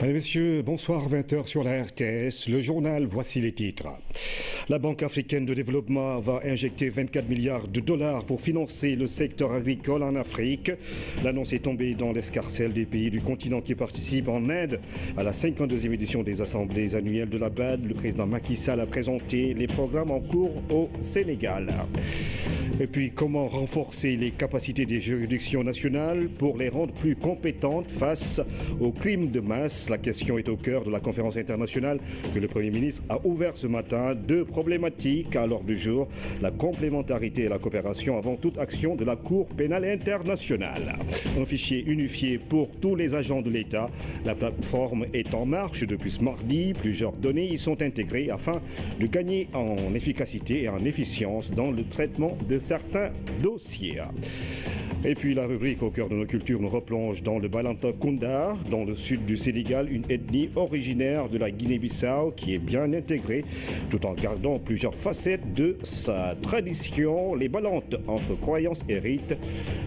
Mesdames et messieurs, bonsoir, 20h sur la RTS. Le journal, voici les titres. La Banque africaine de développement va injecter 24 milliards de dollars pour financer le secteur agricole en Afrique. L'annonce est tombée dans l'escarcelle des pays du continent qui participent en aide à la 52e édition des assemblées annuelles de la BAD. Le président Macky Sall a présenté les programmes en cours au Sénégal. Et puis, comment renforcer les capacités des juridictions nationales pour les rendre plus compétentes face aux crimes de masse? La question est au cœur de la conférence internationale que le Premier ministre a ouverte ce matin. Deux problématiques à l'ordre du jour, la complémentarité et la coopération avant toute action de la Cour pénale internationale. Un fichier unifié pour tous les agents de l'État. La plateforme est en marche depuis ce mardi. Plusieurs données y sont intégrées afin de gagner en efficacité et en efficience dans le traitement de certains dossiers. Et puis la rubrique au cœur de nos cultures nous replonge dans le Balanta-Kunda, dans le sud du Sénégal, une ethnie originaire de la Guinée-Bissau qui est bien intégrée tout en gardant plusieurs facettes de sa tradition. Les Balantes entre croyances et rites,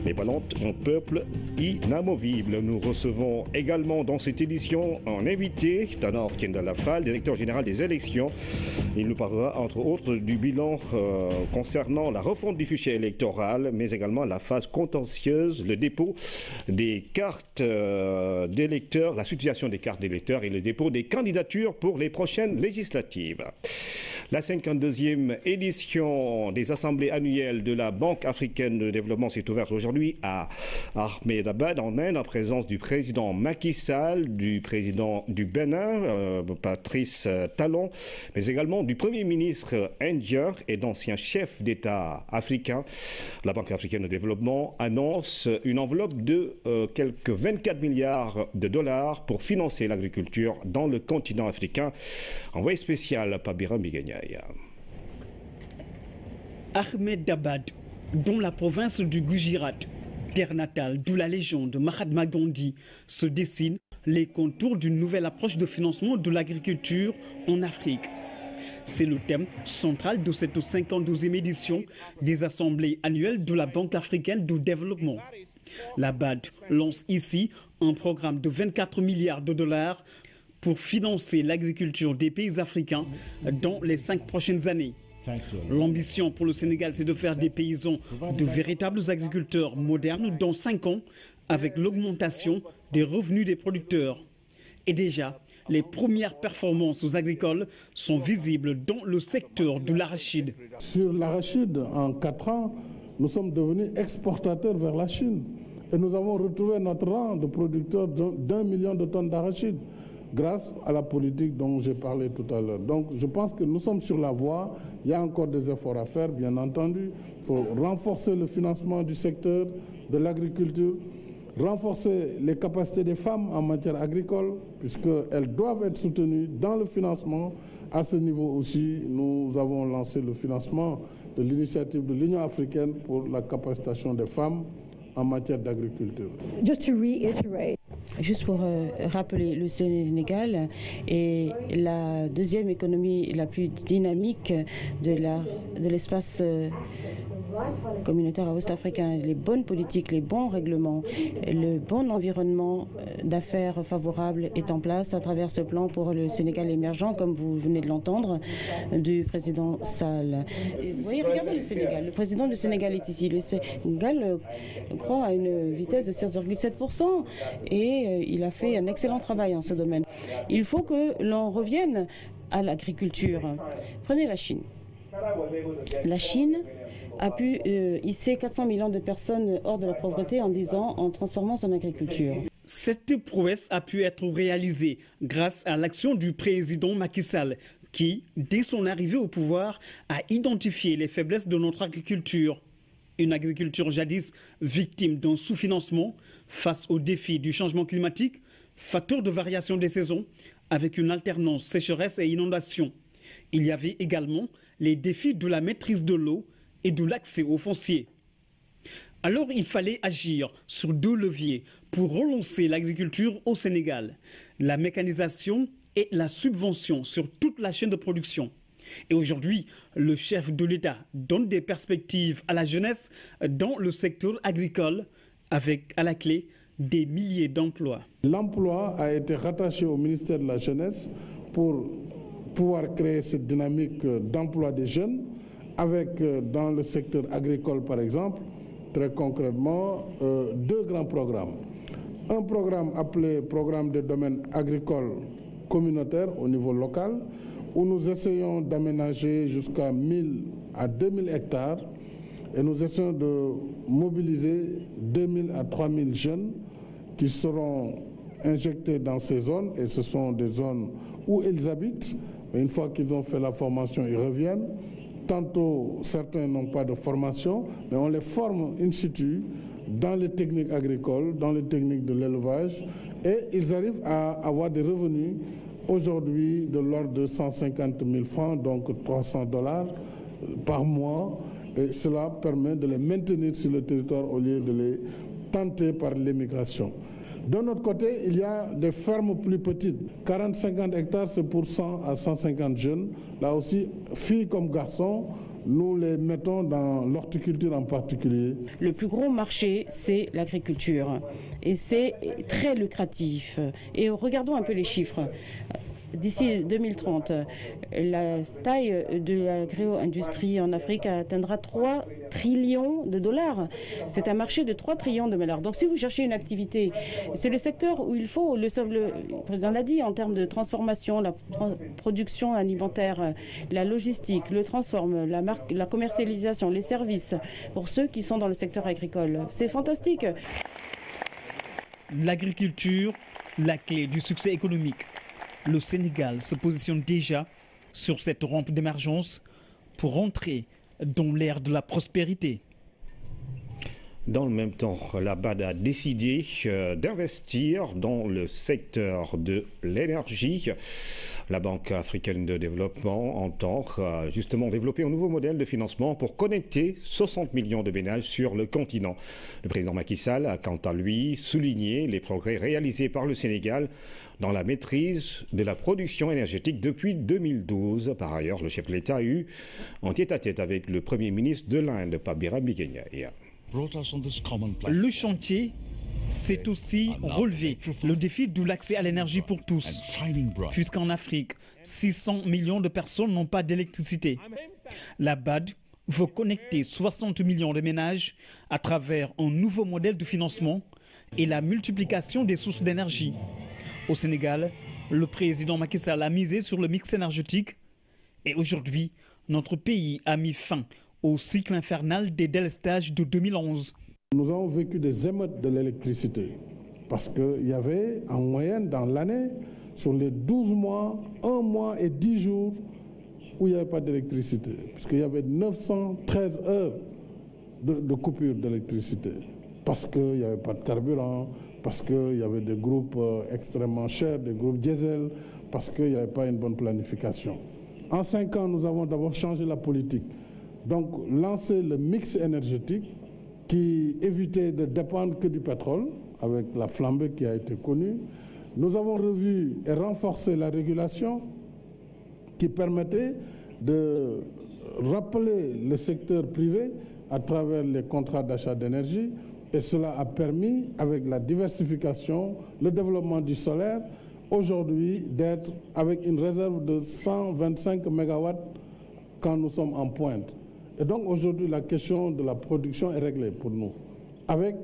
les Balantes un peuple inamovible. Nous recevons également dans cette édition un invité, Tanor Tiendalafal, directeur général des élections. Il nous parlera entre autres du bilan concernant la refonte du fichier électoral, mais également la phase contentieuse, le dépôt des cartes d'électeurs, la situation des cartes d'électeurs et le dépôt des candidatures pour les prochaines législatives. La 52e édition des assemblées annuelles de la Banque africaine de développement s'est ouverte aujourd'hui à Ahmedabad, en Inde, en présence du président Macky Sall, du président du Bénin, Patrice Talon, mais également du Premier ministre indien et d'anciens chefs d'État africains. La Banque africaine de développement annonce une enveloppe de quelques 24 milliards de dollars pour financer l'agriculture dans le continent africain. Envoyé spécial Pabira Mbigenya. Ahmedabad, dont la province du Gujarat, terre natale d'où la légende de Mahatma Gandhi, se dessinent les contours d'une nouvelle approche de financement de l'agriculture en Afrique. C'est le thème central de cette 52e édition des assemblées annuelles de la Banque africaine de développement. La BAD lance ici un programme de 24 milliards de dollars pour financer l'agriculture des pays africains dans les 5 prochaines années. L'ambition pour le Sénégal, c'est de faire des paysans de véritables agriculteurs modernes dans 5 ans, avec l'augmentation des revenus des producteurs. Et déjà, les premières performances agricoles sont visibles dans le secteur de l'arachide. Sur l'arachide, en 4 ans, nous sommes devenus exportateurs vers la Chine. Et nous avons retrouvé notre rang de producteurs d'1 million de tonnes d'arachide, grâce à la politique dont j'ai parlé tout à l'heure. Donc je pense que nous sommes sur la voie. Il y a encore des efforts à faire, bien entendu. Il faut renforcer le financement du secteur de l'agriculture, renforcer les capacités des femmes en matière agricole, puisqu'elles doivent être soutenues dans le financement. À ce niveau aussi, nous avons lancé le financement de l'initiative de l'Union africaine pour la capacitation des femmes en matière d'agriculture. Juste pour rappeler, le Sénégal est la deuxième économie la plus dynamique de l'espace communautaire ouest-africain. Les bonnes politiques, les bons règlements, le bon environnement d'affaires favorable est en place à travers ce plan pour le Sénégal émergent, comme vous venez de l'entendre, du président Sall. Vous voyez, regardez le Sénégal. Le président du Sénégal est ici. Le Sénégal croît à une vitesse de 6,7% et il a fait un excellent travail en ce domaine. Il faut que l'on revienne à l'agriculture. Prenez la Chine. La Chine a pu hisser 400 millions de personnes hors de la pauvreté en 10 ans en transformant son agriculture. Cette prouesse a pu être réalisée grâce à l'action du président Macky Sall qui, dès son arrivée au pouvoir, a identifié les faiblesses de notre agriculture. Une agriculture jadis victime d'un sous-financement face aux défis du changement climatique, facteur de variation des saisons, avec une alternance sécheresse et inondation. Il y avait également les défis de la maîtrise de l'eau et de l'accès au foncier. Alors il fallait agir sur 2 leviers pour relancer l'agriculture au Sénégal, la mécanisation et la subvention sur toute la chaîne de production. Et aujourd'hui, le chef de l'État donne des perspectives à la jeunesse dans le secteur agricole, avec à la clé des milliers d'emplois. L'emploi a été rattaché au ministère de la Jeunesse pour pouvoir créer cette dynamique d'emploi des jeunes avec, dans le secteur agricole par exemple, très concrètement, deux grands programmes. Un programme appelé Programme des domaines agricoles communautaires au niveau local, où nous essayons d'aménager jusqu'à 1000 à 2000 hectares et nous essayons de mobiliser 2000 à 3000 jeunes qui seront injectés dans ces zones, et ce sont des zones où ils habitent. Et une fois qu'ils ont fait la formation, ils reviennent. Tantôt, certains n'ont pas de formation, mais on les forme in situ dans les techniques agricoles, dans les techniques de l'élevage, et ils arrivent à avoir des revenus aujourd'hui de l'ordre de 150 000 francs, donc $300 par mois, et cela permet de les maintenir sur le territoire au lieu de les tenter par l'émigration. De notre côté, il y a des fermes plus petites. 40-50 hectares, c'est pour 100 à 150 jeunes. Là aussi, filles comme garçons, nous les mettons dans l'horticulture en particulier. Le plus gros marché, c'est l'agriculture. Et c'est très lucratif. Et regardons un peu les chiffres. D'ici 2030, la taille de l'agro-industrie en Afrique atteindra 3 trillions de dollars. C'est un marché de 3 trillions de dollars. Donc si vous cherchez une activité, c'est le secteur où il faut, le président l'a dit, en termes de transformation, la production alimentaire, la logistique, le transforme, la commercialisation, les services, pour ceux qui sont dans le secteur agricole. C'est fantastique. L'agriculture, la clé du succès économique. Le Sénégal se positionne déjà sur cette rampe d'émergence pour entrer dans l'ère de la prospérité. Dans le même temps, la BAD a décidé d'investir dans le secteur de l'énergie. La Banque africaine de développement entend justement développer un nouveau modèle de financement pour connecter 60 millions de ménages sur le continent. Le président Macky Sall a quant à lui souligné les progrès réalisés par le Sénégal dans la maîtrise de la production énergétique depuis 2012. Par ailleurs, le chef de l'État a eu un tête-à-tête avec le Premier ministre de l'Inde, Pape Birame Ndiaye. Le chantier, c'est aussi relever le défi de l'accès à l'énergie pour tous, puisqu'en Afrique, 600 millions de personnes n'ont pas d'électricité. La BAD veut connecter 60 millions de ménages à travers un nouveau modèle de financement et la multiplication des sources d'énergie. Au Sénégal, le président Macky Sall a misé sur le mix énergétique et aujourd'hui, notre pays a mis fin au cycle infernal des délestages de 2011. Nous avons vécu des émeutes de l'électricité parce qu'il y avait en moyenne dans l'année, sur les 12 mois, 1 mois et 10 jours où il n'y avait pas d'électricité, puisqu'il y avait 913 heures de coupure d'électricité parce qu'il n'y avait pas de carburant, parce qu'il y avait des groupes extrêmement chers, des groupes diesel, parce qu'il n'y avait pas une bonne planification. En 5 ans, nous avons d'abord changé la politique. Donc, lancer le mix énergétique qui évitait de dépendre que du pétrole, avec la flambée qui a été connue. Nous avons revu et renforcé la régulation qui permettait de rappeler le secteur privé à travers les contrats d'achat d'énergie. Et cela a permis, avec la diversification, le développement du solaire, aujourd'hui d'être avec une réserve de 125 MW quand nous sommes en pointe. Et donc aujourd'hui, la question de la production est réglée pour nous, avec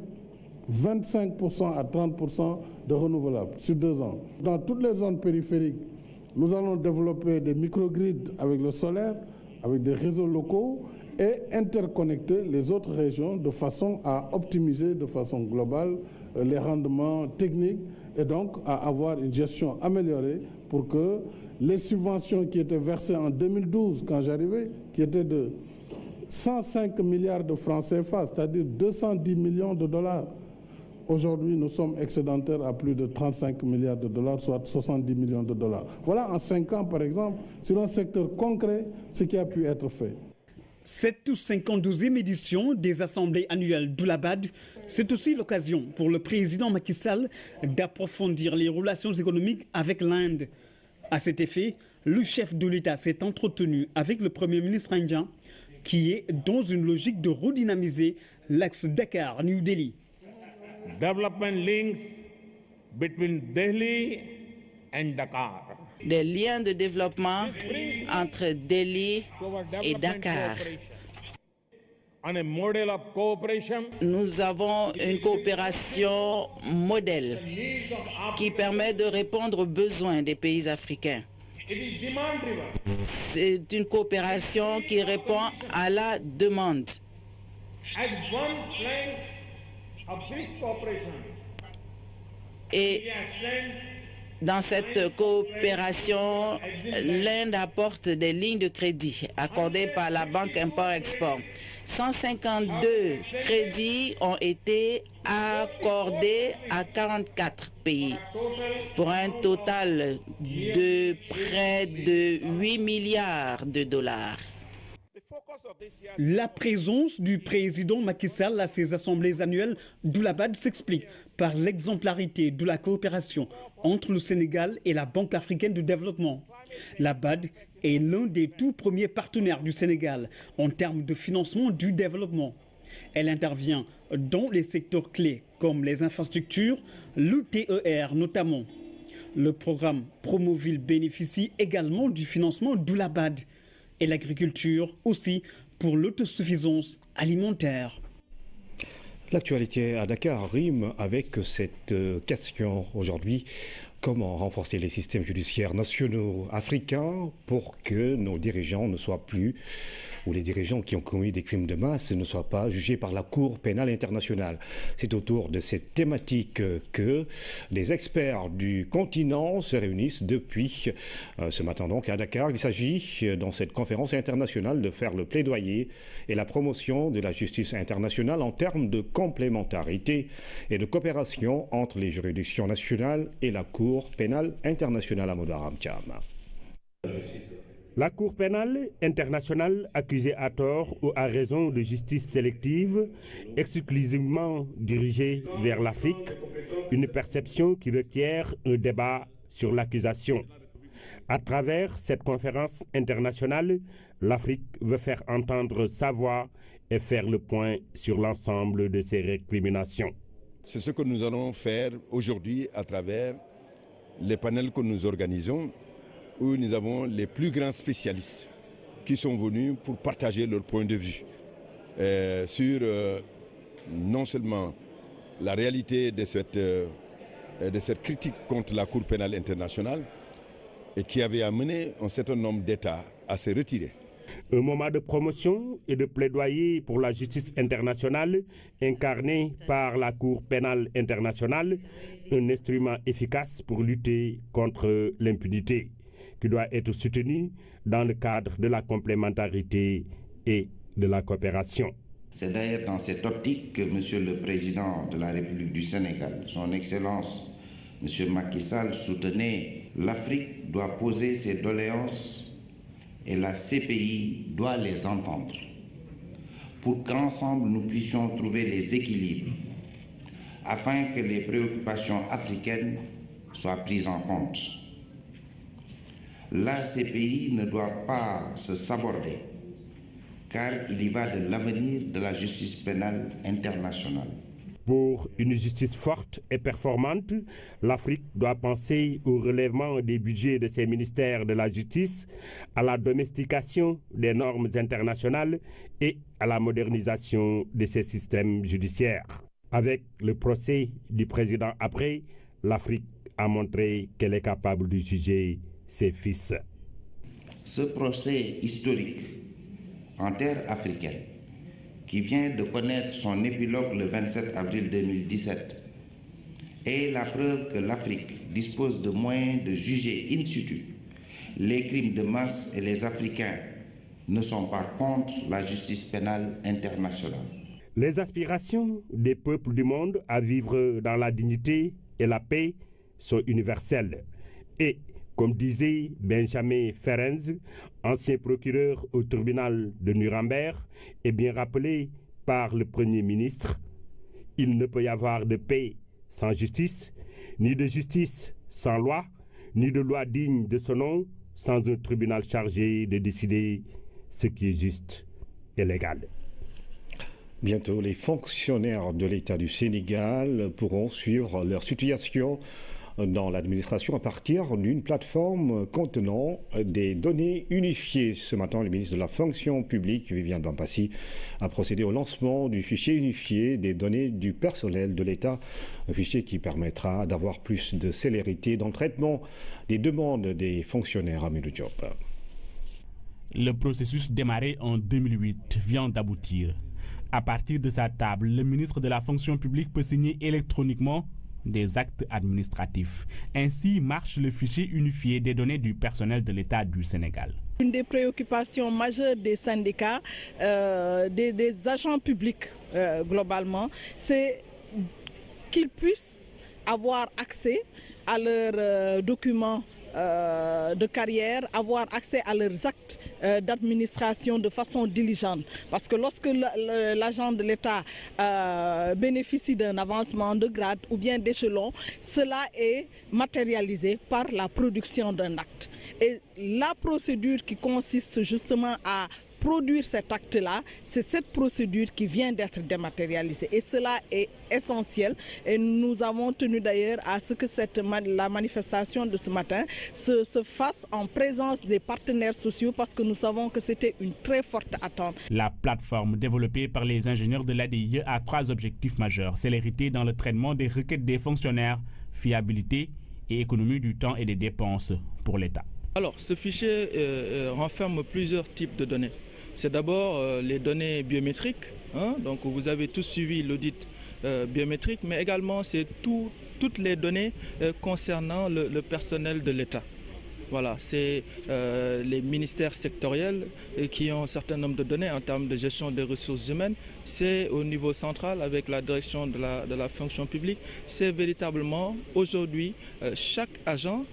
25% à 30% de renouvelables sur 2 ans. Dans toutes les zones périphériques, nous allons développer des microgrids avec le solaire, avec des réseaux locaux et interconnecter les autres régions de façon à optimiser de façon globale les rendements techniques et donc à avoir une gestion améliorée pour que les subventions qui étaient versées en 2012 quand j'arrivais, qui étaient de 105 milliards de francs CFA, c'est-à-dire 210 millions de dollars. Aujourd'hui, nous sommes excédentaires à plus de 35 milliards de dollars, soit 70 millions de dollars. Voilà en 5 ans, par exemple, sur un secteur concret, ce qui a pu être fait. Cette 52e édition des assemblées annuelles de la BAD, c'est aussi l'occasion pour le président Macky Sall d'approfondir les relations économiques avec l'Inde. À cet effet, le chef de l'État s'est entretenu avec le Premier ministre indien, qui est dans une logique de redynamiser l'axe Dakar-New Delhi. development links between Delhi and Dakar. Des liens de développement entre Delhi et Dakar. Nous avons une coopération modèle qui permet de répondre aux besoins des pays africains. C'est une coopération qui répond à la demande. Et dans cette coopération, l'Inde apporte des lignes de crédit accordées par la Banque Import-Export. 152 crédits ont été accordés à 44 pays pour un total de près de 8 milliards de dollars. La présence du président Macky Sall à ces assemblées annuelles d'Oulabad s'explique par l'exemplarité de la coopération entre le Sénégal et la Banque africaine de développement. La BAD est l'un des tout premiers partenaires du Sénégal en termes de financement du développement. Elle intervient dans les secteurs clés comme les infrastructures, le TER notamment. Le programme Promoville bénéficie également du financement d'Oulabad et l'agriculture aussi pour l'autosuffisance alimentaire. L'actualité à Dakar rime avec cette question aujourd'hui. Comment renforcer les systèmes judiciaires nationaux africains pour que nos dirigeants ne soient plus, ou les dirigeants qui ont commis des crimes de masse ne soient pas jugés par la Cour pénale internationale? C'est autour de cette thématique que les experts du continent se réunissent depuis ce matin donc à Dakar. Il s'agit dans cette conférence internationale de faire le plaidoyer et la promotion de la justice internationale en termes de complémentarité et de coopération entre les juridictions nationales et la Cour pénale internationale à Modaram Cham. La Cour pénale internationale accusée à tort ou à raison de justice sélective, exclusivement dirigée vers l'Afrique, une perception qui requiert un débat sur l'accusation. À travers cette conférence internationale, l'Afrique veut faire entendre sa voix et faire le point sur l'ensemble de ses récriminations. C'est ce que nous allons faire aujourd'hui à travers les panels que nous organisons, où nous avons les plus grands spécialistes qui sont venus pour partager leur point de vue sur non seulement la réalité de cette critique contre la Cour pénale internationale et qui avait amené un certain nombre d'États à se retirer. Un moment de promotion et de plaidoyer pour la justice internationale incarné par la Cour pénale internationale, un instrument efficace pour lutter contre l'impunité, qui doit être soutenu dans le cadre de la complémentarité et de la coopération. C'est d'ailleurs dans cette optique que Monsieur le Président de la République du Sénégal, Son Excellence Monsieur Macky Sall, soutenait l'Afrique doit poser ses doléances et la CPI doit les entendre pour qu'ensemble nous puissions trouver les équilibres afin que les préoccupations africaines soient prises en compte. La CPI ne doit pas se saborder car il y va de l'avenir de la justice pénale internationale. Pour une justice forte et performante, l'Afrique doit penser au relèvement des budgets de ses ministères de la justice, à la domestication des normes internationales et à la modernisation de ses systèmes judiciaires. Avec le procès du président après, l'Afrique a montré qu'elle est capable de juger ses fils. Ce procès historique en terre africaine, qui vient de connaître son épilogue le 27 avril 2017, est la preuve que l'Afrique dispose de moyens de juger in situ les crimes de masse et les Africains ne sont pas contre la justice pénale internationale. Les aspirations des peuples du monde à vivre dans la dignité et la paix sont universelles. Et, comme disait Benjamin Ferencz, ancien procureur au tribunal de Nuremberg, et bien rappelé par le Premier ministre, il ne peut y avoir de paix sans justice, ni de justice sans loi, ni de loi digne de son nom sans un tribunal chargé de décider ce qui est juste et légal. Bientôt, les fonctionnaires de l'État du Sénégal pourront suivre leur situation dans l'administration à partir d'une plateforme contenant des données unifiées. Ce matin, le ministre de la fonction publique, Viviane Bampassi, a procédé au lancement du fichier unifié des données du personnel de l'État, un fichier qui permettra d'avoir plus de célérité dans le traitement des demandes des fonctionnaires à Midou Diop. Le processus démarré en 2008 vient d'aboutir. À partir de sa table, le ministre de la fonction publique peut signer électroniquement des actes administratifs. Ainsi marche le fichier unifié des données du personnel de l'État du Sénégal. Une des préoccupations majeures des syndicats, des agents publics globalement, c'est qu'ils puissent avoir accès à leurs documents de carrière, avoir accès à leurs actes d'administration de façon diligente. Parce que lorsque l'agent de l'État bénéficie d'un avancement de grade ou bien d'échelon, cela est matérialisé par la production d'un acte. Et la procédure qui consiste justement à produire cet acte-là, c'est cette procédure qui vient d'être dématérialisée. Et cela est essentiel. Et nous avons tenu d'ailleurs à ce que la manifestation de ce matin se fasse en présence des partenaires sociaux parce que nous savons que c'était une très forte attente. La plateforme développée par les ingénieurs de l'ADIE a 3 objectifs majeurs. Célérité dans le traitement des requêtes des fonctionnaires, fiabilité et économie du temps et des dépenses pour l'État. Alors, ce fichier renferme plusieurs types de données. C'est d'abord les données biométriques, donc vous avez tous suivi l'audit biométrique, mais également c'est toutes les données concernant le personnel de l'État. Voilà, c'est les ministères sectoriels qui ont un certain nombre de données en termes de gestion des ressources humaines. C'est au niveau central avec la direction de la fonction publique. C'est véritablement aujourd'hui chaque agent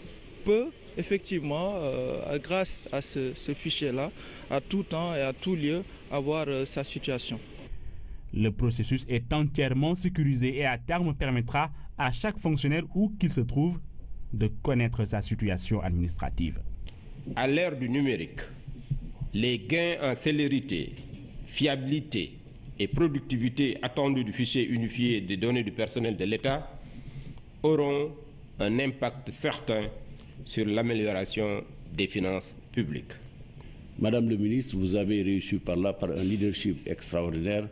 peut effectivement, grâce à ce fichier-là, à tout temps et à tout lieu, avoir sa situation. Le processus est entièrement sécurisé et à terme permettra à chaque fonctionnaire où qu'il se trouve de connaître sa situation administrative. À l'ère du numérique, les gains en célérité, fiabilité et productivité attendus du fichier unifié des données du personnel de l'État auront un impact certain sur l'amélioration des finances publiques. Madame le ministre, vous avez réussi par un leadership extraordinaire,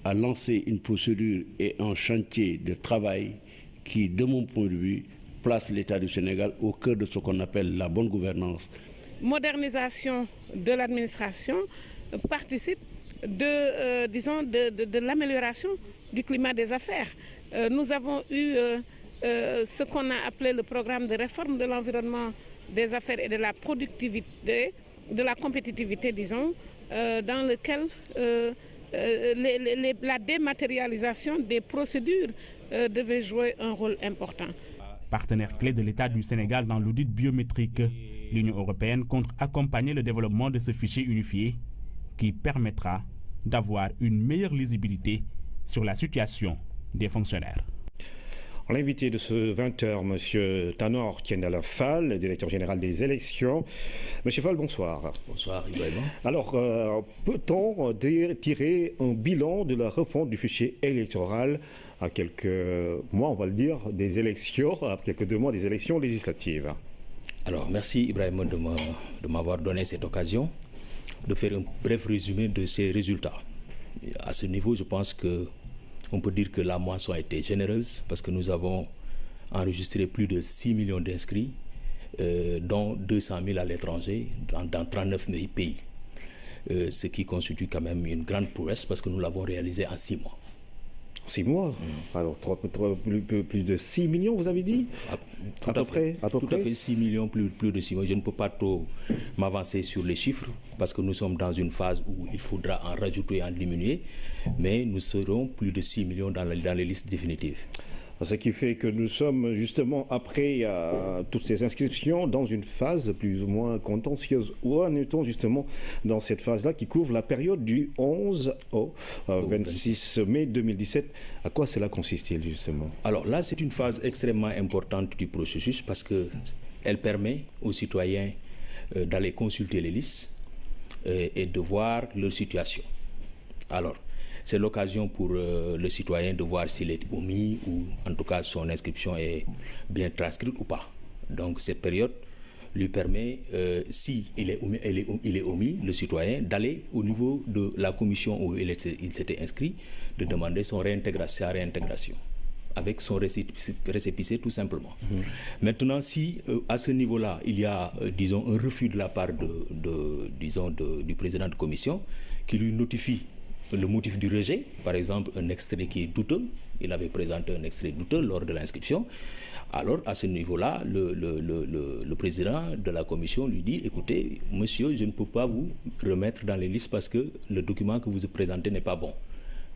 à lancer une procédure et un chantier de travail qui, de mon point de vue, place l'État du Sénégal au cœur de ce qu'on appelle la bonne gouvernance. Modernisation de l'administration participe de l'amélioration du climat des affaires. Nous avons eu ce qu'on a appelé le programme de réforme de l'environnement des affaires et de la productivité, de la compétitivité, disons, dans lequel la dématérialisation des procédures devait jouer un rôle important. Partenaire clé de l'État du Sénégal dans l'audit biométrique, l'Union européenne compte accompagner le développement de ce fichier unifié qui permettra d'avoir une meilleure lisibilité sur la situation des fonctionnaires. L'invité de ce 20h, M. Tanor Tiendala Fall, directeur général des élections. M. Fall, bonsoir. Bonsoir, Ibrahim. Alors, peut-on tirer un bilan de la refonte du fichier électoral à quelques mois, on va le dire, des élections, à quelques 2 mois des élections législatives? Alors, merci Ibrahim de m'avoir donné cette occasion de faire un bref résumé de ces résultats. À ce niveau, je pense qu'on peut dire que la moisson a été généreuse parce que nous avons enregistré plus de 6 millions d'inscrits, dont 200 000 à l'étranger, dans 39 pays. Ce qui constitue quand même une grande prouesse parce que nous l'avons réalisé en 6 mois. 6 mois. Alors, plus de 6 millions, vous avez dit? Tout à fait 6 millions, plus de 6 mois. Je ne peux pas trop m'avancer sur les chiffres parce que nous sommes dans une phase où il faudra en rajouter et en diminuer, mais nous serons plus de 6 millions dans les listes définitives. Ce qui fait que nous sommes justement après toutes ces inscriptions dans une phase plus ou moins contentieuse. Où en est-on justement dans cette phase-là qui couvre la période du 11 au 26 mai 2017? À quoi cela consiste-t-il justement? Alors là, c'est une phase extrêmement importante du processus parce qu'elle permet aux citoyens d'aller consulter les listes et de voir leur situation. Alors, C'est l'occasion pour le citoyen de voir s'il est omis ou en tout cas son inscription est bien transcrite ou pas. Donc cette période lui permet, si il est omis, le citoyen, d'aller au niveau de la commission où il s'était inscrit, de demander sa réintégration avec son récépissé tout simplement. Maintenant, si à ce niveau-là, il y a, disons, un refus de la part du président de commission qui lui notifie le motif du rejet, par exemple un extrait qui est douteux, il avait présenté un extrait douteux lors de l'inscription, alors à ce niveau-là, le président de la commission lui dit, écoutez, monsieur, je ne peux pas vous remettre dans les listes parce que le document que vous présentez n'est pas bon.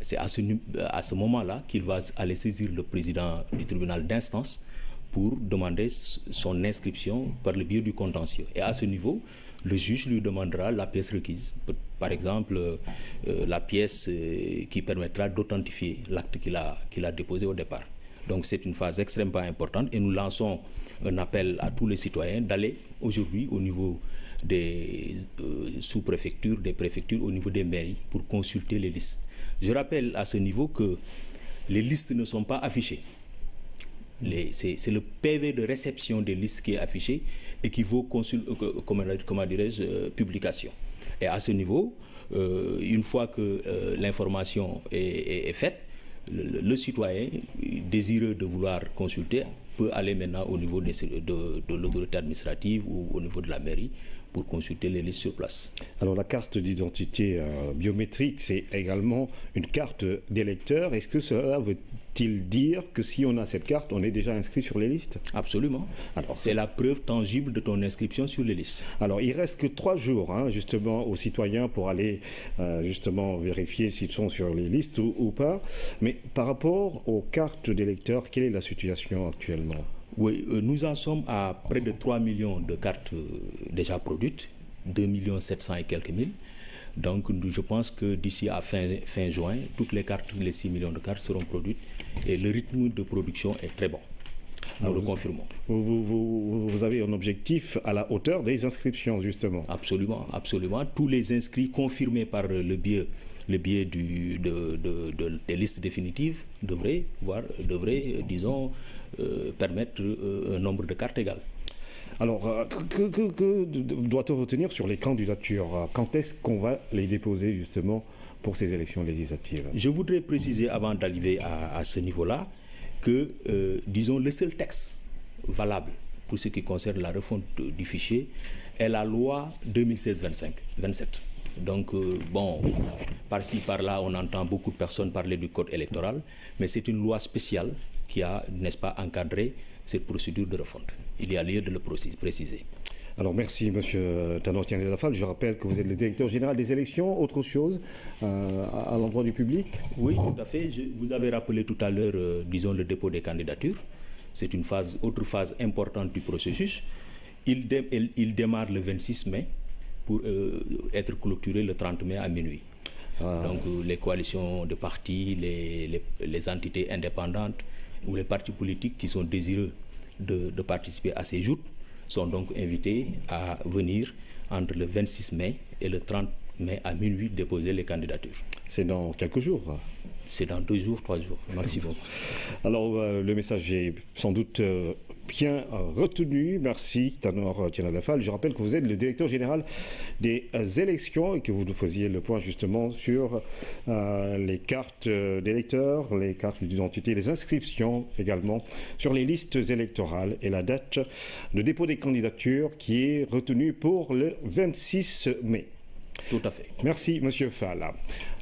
C'est à ce moment-là qu'il va aller saisir le président du tribunal d'instance pour demander son inscription par le biais du contentieux. Et à ce niveau, le juge lui demandera la pièce requise. Par exemple, la pièce qui permettra d'authentifier l'acte qu'il a déposé au départ. Donc c'est une phase extrêmement importante et nous lançons un appel à tous les citoyens d'aller aujourd'hui au niveau des sous-préfectures, des préfectures, au niveau des mairies pour consulter les listes. Je rappelle à ce niveau que les listes ne sont pas affichées. C'est le PV de réception des listes qui est affiché et qui vaut publication. Et à ce niveau, une fois que l'information est faite, le citoyen désireux de vouloir consulter peut aller maintenant au niveau de l'autorité administrative ou au niveau de la mairie pour consulter les listes sur place. Alors la carte d'identité biométrique, c'est également une carte d'électeur. Est-ce que cela veut-il dire que si on a cette carte, on est déjà inscrit sur les listes? Absolument. C'est la preuve tangible de ton inscription sur les listes. Alors il reste que 3 jours justement aux citoyens pour aller justement vérifier s'ils sont sur les listes ou pas. Mais par rapport aux cartes d'électeurs, quelle est la situation actuellement? Oui, nous en sommes à près de 3 millions de cartes déjà produites, 2 700 000 et quelques mille. Donc je pense que d'ici à fin juin, toutes les cartes, les 6 millions de cartes seront produites et le rythme de production est très bon. Nous le confirmons. Vous avez un objectif à la hauteur des inscriptions, justement. Absolument, absolument. Tous les inscrits confirmés par le biais des listes définitives devraient disons, permettre un nombre de cartes égal. Alors, que doit-on retenir sur les candidatures? Quand est-ce qu'on va les déposer, justement, pour ces élections législatives? Je voudrais préciser, avant d'arriver à ce niveau-là, que, disons, le seul texte valable pour ce qui concerne la refonte du fichier est la loi 2016-27. Donc, bon, par-ci, par-là, on entend beaucoup de personnes parler du code électoral, mais c'est une loi spéciale qui a, n'est-ce pas, encadré cette procédure de refonte. Il y a lieu de le préciser. Alors merci M. Tanor Tiendé Lafal. Je rappelle que vous êtes le directeur général des élections. Autre chose à l'endroit du public? Oui, tout à fait. Vous avez rappelé tout à l'heure, disons, le dépôt des candidatures. C'est une autre phase importante du processus. Il démarre le 26 mai pour être clôturé le 30 mai à minuit. Donc les coalitions de partis, les entités indépendantes ou les partis politiques qui sont désireux de participer à ces joutes sont donc invités à venir entre le 26 mai et le 30 mai à minuit déposer les candidatures. C'est dans quelques jours? C'est dans 2 jours, 3 jours maximum. Alors le message est sans doute bien retenu. Merci Tanor Tiendé Lafal. Je rappelle que vous êtes le directeur général des élections et que vous nous faisiez le point justement sur les cartes d'électeurs, les cartes d'identité, les inscriptions également sur les listes électorales et la date de dépôt des candidatures qui est retenue pour le 26 mai. Tout à fait. Merci Monsieur Fall.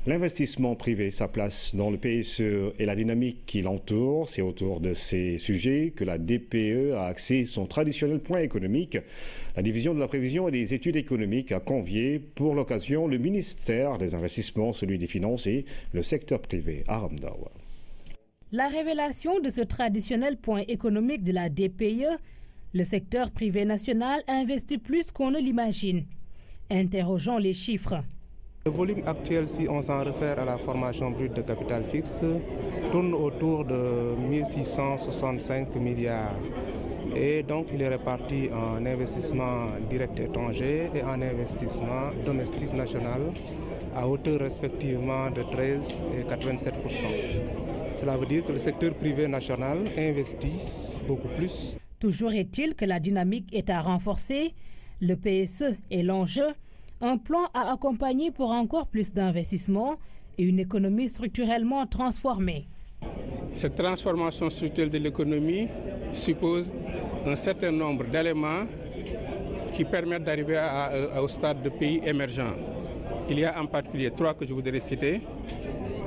L'investissement privé, sa place dans le PSE et la dynamique qui l'entoure, c'est autour de ces sujets que la DPE a axé son traditionnel point économique. La division de la prévision et des études économiques a convié pour l'occasion le ministère des Investissements, celui des Finances et le secteur privé. Aram Dawa. La révélation de ce traditionnel point économique de la DPE, le secteur privé national a investi plus qu'on ne l'imagine. Interrogeons les chiffres. Le volume actuel, si on s'en réfère à la formation brute de capital fixe, tourne autour de 1665 milliards. Et donc il est réparti en investissement direct étranger et en investissement domestique national à hauteur respectivement de 13 et 87%. Cela veut dire que le secteur privé national investit beaucoup plus. Toujours est-il que la dynamique est à renforcer. Le PSE est l'enjeu, un plan à accompagner pour encore plus d'investissements et une économie structurellement transformée. Cette transformation structurelle de l'économie suppose un certain nombre d'éléments qui permettent d'arriver au stade de pays émergents. Il y a en particulier 3 que je voudrais citer.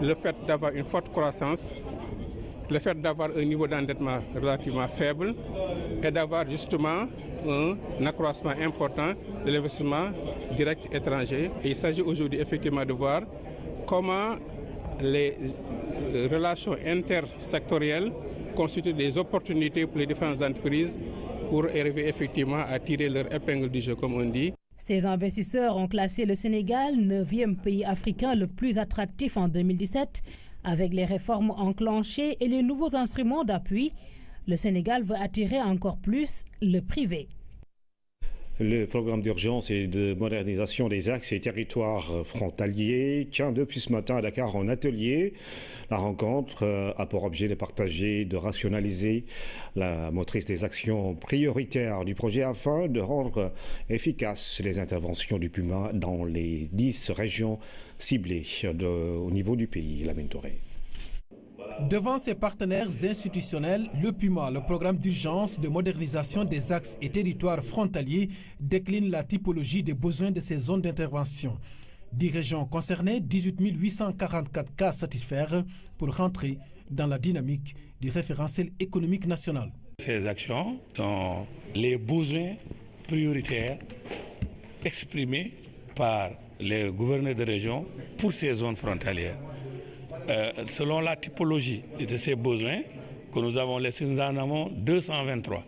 Le fait d'avoir une forte croissance, le fait d'avoir un niveau d'endettement relativement faible et d'avoir justement un accroissement important de l'investissement direct étranger. Et il s'agit aujourd'hui effectivement de voir comment les relations intersectorielles constituent des opportunités pour les différentes entreprises pour arriver effectivement à tirer leur épingle du jeu, comme on dit. Ces investisseurs ont classé le Sénégal 9e pays africain le plus attractif en 2017. Avec les réformes enclenchées et les nouveaux instruments d'appui, le Sénégal veut attirer encore plus le privé. Le programme d'urgence et de modernisation des axes et territoires frontaliers tient depuis ce matin à Dakar en atelier. La rencontre a pour objet de partager, de rationaliser la motrice des actions prioritaires du projet afin de rendre efficaces les interventions du PUMA dans les 10 régions ciblées au niveau du pays. Lamine Touré. Devant ses partenaires institutionnels, le PUMA, le programme d'urgence de modernisation des axes et territoires frontaliers, décline la typologie des besoins de ces zones d'intervention. 10 régions concernées, 18 844 cas satisfaire pour rentrer dans la dynamique du référentiel économique national. Ces actions sont les besoins prioritaires exprimés par les gouverneurs de région pour ces zones frontalières. Selon la typologie de ces besoins que nous avons laissés, nous en avons 223.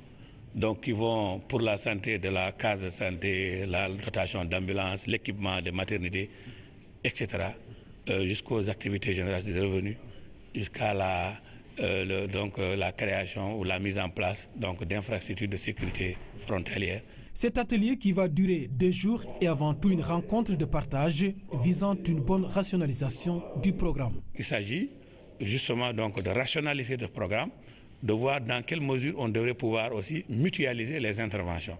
Donc qui vont pour la santé, de la case de santé, la dotation d'ambulance, l'équipement de maternité, etc. Jusqu'aux activités génératrices de revenus, jusqu'à la création ou la mise en place d'infrastructures de sécurité frontalière. Cet atelier qui va durer 2 jours est avant tout une rencontre de partage visant une bonne rationalisation du programme. Il s'agit justement de rationaliser le programme, de voir dans quelle mesure on devrait pouvoir aussi mutualiser les interventions.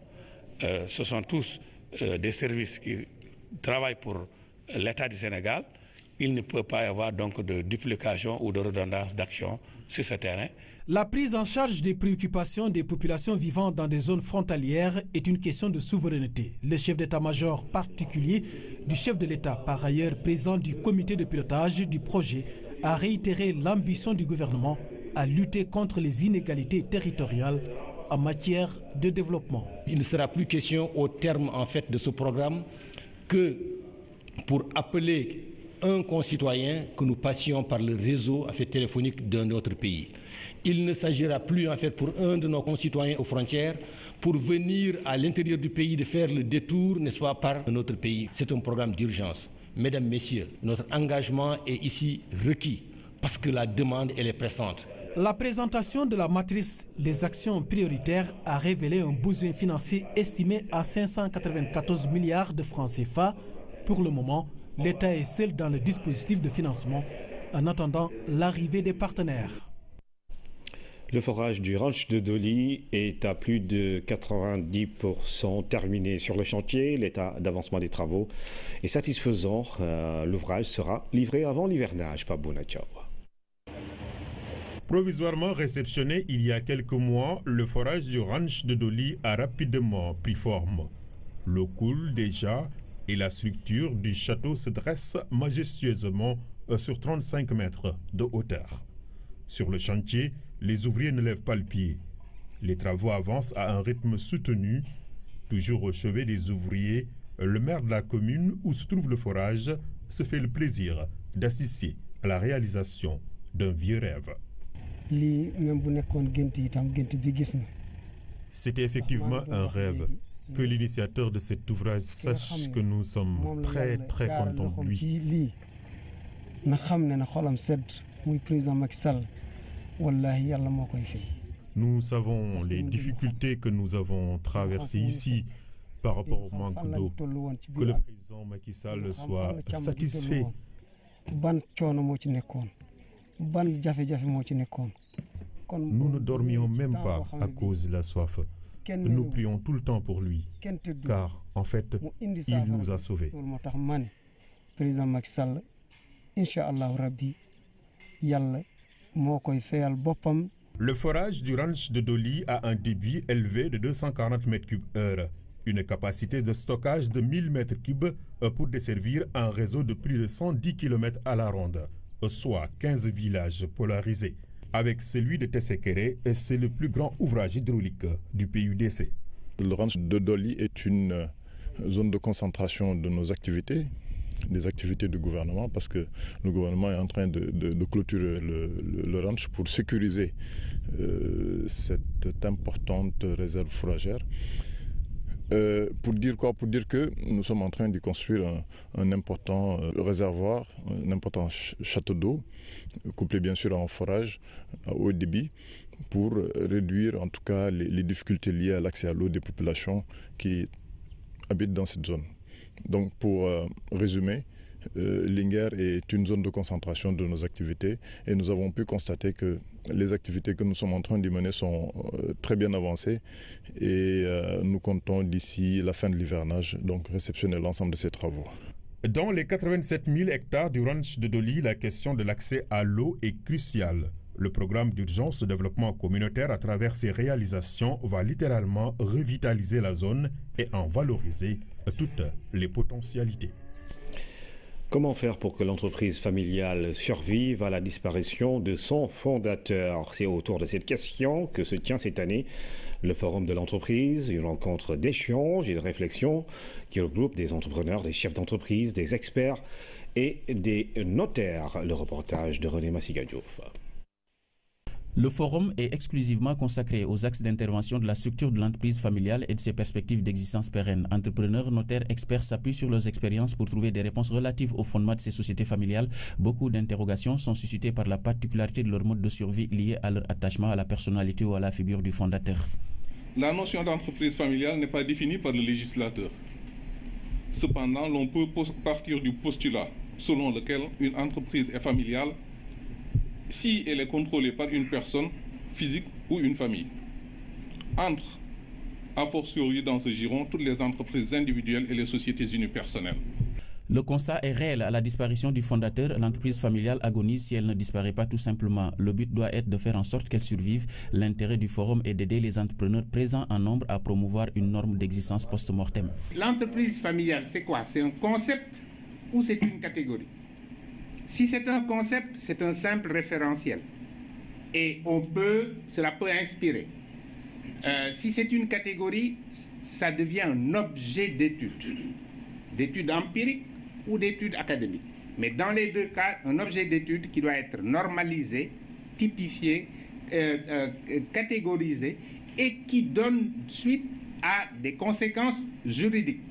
Ce sont tous des services qui travaillent pour l'État du Sénégal. Il ne peut pas y avoir de duplication ou de redondance d'action sur ce terrain. La prise en charge des préoccupations des populations vivant dans des zones frontalières est une question de souveraineté. Le chef d'état-major particulier du chef de l'État, par ailleurs président du comité de pilotage du projet, a réitéré l'ambition du gouvernement à lutter contre les inégalités territoriales en matière de développement. Il ne sera plus question au terme de ce programme que pour appeler un concitoyen que nous passions par le réseau téléphonique d'un autre pays. Il ne s'agira plus pour un de nos concitoyens aux frontières pour venir à l'intérieur du pays de faire le détour, n'est-ce pas, par un autre pays. C'est un programme d'urgence. Mesdames, Messieurs, notre engagement est ici requis parce que la demande elle est pressante. La présentation de la matrice des actions prioritaires a révélé un besoin financier estimé à 594 milliards de francs CFA. Pour le moment, l'État est seul dans le dispositif de financement en attendant l'arrivée des partenaires. Le forage du ranch de Doli est à plus de 90% terminé sur le chantier. L'état d'avancement des travaux est satisfaisant. L'ouvrage sera livré avant l'hivernage. Pabuna Tchao. Provisoirement réceptionné il y a quelques mois, le forage du ranch de Doli a rapidement pris forme. L'eau coule déjà et la structure du château se dresse majestueusement sur 35 mètres de hauteur. Sur le chantier, les ouvriers ne lèvent pas le pied. Les travaux avancent à un rythme soutenu. Toujours au chevet des ouvriers, le maire de la commune où se trouve le forage se fait le plaisir d'assister à la réalisation d'un vieux rêve. C'était effectivement un rêve. Que l'initiateur de cet ouvrage sache que nous sommes très très contents de lui. Nous savons les difficultés que nous avons traversées ici par rapport au manque d'eau. Que le président Macky Sall soit satisfait. Nous ne dormions même pas à cause de la soif. Nous prions tout le temps pour lui, car en fait, il nous a sauvés. Le forage du ranch de Doli a un débit élevé de 240 m3/h, une capacité de stockage de 1000 m3 pour desservir un réseau de plus de 110 km à la ronde, soit 15 villages polarisés. Avec celui de Tessekere, c'est le plus grand ouvrage hydraulique du PUDC. Le ranch de Doli est une zone de concentration de nos activités, des activités du gouvernement, parce que le gouvernement est en train de clôturer le ranch pour sécuriser cette importante réserve fourragère. Pour dire quoi? Pour dire que nous sommes en train de construire un important réservoir, un important château d'eau, couplé bien sûr à un forage à haut débit, pour réduire en tout cas les difficultés liées à l'accès à l'eau des populations qui habitent dans cette zone. Donc pour résumer, Linguère est une zone de concentration de nos activités et nous avons pu constater que les activités que nous sommes en train de mener sont très bien avancées et nous comptons d'ici la fin de l'hivernage donc réceptionner l'ensemble de ces travaux. Dans les 87 000 hectares du ranch de Doli, la question de l'accès à l'eau est cruciale. Le programme d'urgence de développement communautaire à travers ses réalisations va littéralement revitaliser la zone et en valoriser toutes les potentialités. Comment faire pour que l'entreprise familiale survive à la disparition de son fondateur? C'est autour de cette question que se tient cette année le Forum de l'entreprise, une rencontre d'échange et de réflexion qui regroupe des entrepreneurs, des chefs d'entreprise, des experts et des notaires. Le reportage de René Massigadjouf. Le forum est exclusivement consacré aux axes d'intervention de la structure de l'entreprise familiale et de ses perspectives d'existence pérenne. Entrepreneurs, notaires, experts s'appuient sur leurs expériences pour trouver des réponses relatives au fondement de ces sociétés familiales. Beaucoup d'interrogations sont suscitées par la particularité de leur mode de survie lié à leur attachement à la personnalité ou à la figure du fondateur. La notion d'entreprise familiale n'est pas définie par le législateur. Cependant, l'on peut partir du postulat selon lequel une entreprise est familiale si elle est contrôlée par une personne physique ou une famille. Entre, a fortiori dans ce giron, toutes les entreprises individuelles et les sociétés unipersonnelles. Le constat est réel. À la disparition du fondateur, l'entreprise familiale agonise si elle ne disparaît pas tout simplement. Le but doit être de faire en sorte qu'elle survive. L'intérêt du forum est d'aider les entrepreneurs présents en nombre à promouvoir une norme d'existence post-mortem. L'entreprise familiale, c'est quoi? C'est un concept ou c'est une catégorie? Si c'est un concept, c'est un simple référentiel. Et cela peut inspirer. Si c'est une catégorie, ça devient un objet d'étude empirique ou d'étude académique. Mais dans les deux cas, un objet d'étude qui doit être normalisé, typifié, catégorisé et qui donne suite à des conséquences juridiques.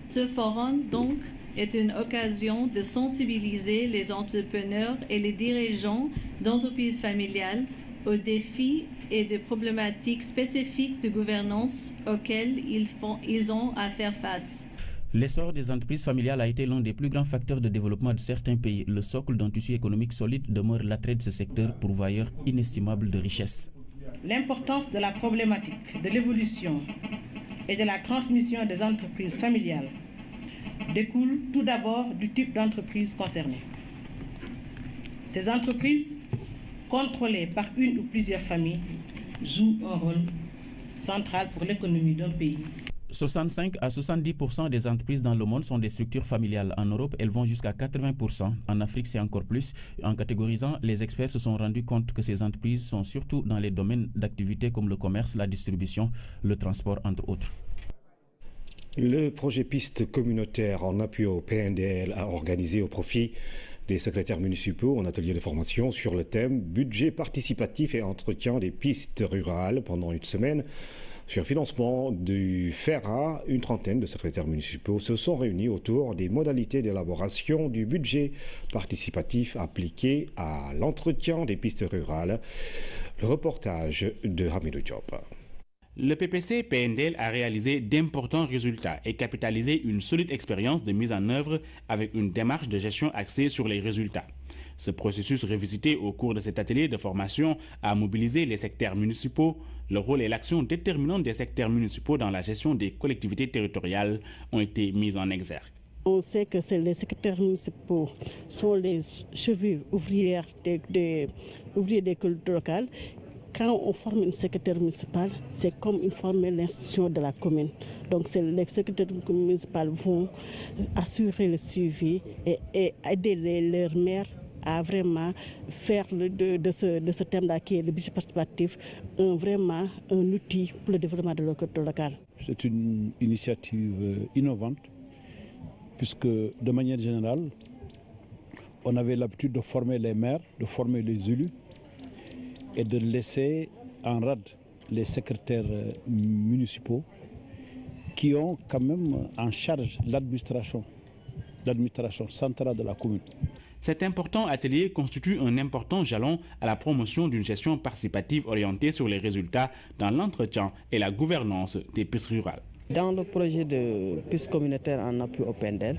Ce forum, donc, est une occasion de sensibiliser les entrepreneurs et les dirigeants d'entreprises familiales aux défis et des problématiques spécifiques de gouvernance auxquelles ils ont à faire face. L'essor des entreprises familiales a été l'un des plus grands facteurs de développement de certains pays. Le socle d'un tissu économique solide demeure l'attrait de ce secteur, pourvoyeur inestimable de richesses. L'importance de la problématique de l'évolution et de la transmission des entreprises familiales découle tout d'abord du type d'entreprise concernée. Ces entreprises, contrôlées par une ou plusieurs familles, jouent un rôle central pour l'économie d'un pays. 65 à 70% des entreprises dans le monde sont des structures familiales. En Europe, elles vont jusqu'à 80%. En Afrique, c'est encore plus. En catégorisant, les experts se sont rendus compte que ces entreprises sont surtout dans les domaines d'activité comme le commerce, la distribution, le transport, entre autres. Le projet Piste communautaire en appui au PNDL a organisé au profit des secrétaires municipaux un atelier de formation sur le thème budget participatif et entretien des pistes rurales pendant une semaine. Sur financement du FERA, une trentaine de secrétaires municipaux se sont réunis autour des modalités d'élaboration du budget participatif appliqué à l'entretien des pistes rurales. Le reportage de Hamidou Diop. Le PPC-PNDL a réalisé d'importants résultats et capitalisé une solide expérience de mise en œuvre avec une démarche de gestion axée sur les résultats. Ce processus revisité au cours de cet atelier de formation a mobilisé les secteurs municipaux. Le rôle et l'action déterminante des secteurs municipaux dans la gestion des collectivités territoriales ont été mis en exergue. On sait que les secrétaires municipaux sont les chevilles ouvrières des collectivités locales. Quand on forme une secrétaire municipale, c'est comme former l'institution de la commune. Donc les secrétaires municipaux vont assurer le suivi et aider leurs maires à vraiment faire de ce thème-là qui est le budget participatif vraiment un outil pour le développement de l'autorité locale. C'est une initiative innovante puisque de manière générale, on avait l'habitude de former les maires, de former les élus et de laisser en rade les secrétaires municipaux qui ont quand même en charge l'administration centrale de la commune. Cet important atelier constitue un important jalon à la promotion d'une gestion participative orientée sur les résultats dans l'entretien et la gouvernance des pistes rurales. Dans le projet de piste communautaire en appui au PNDL,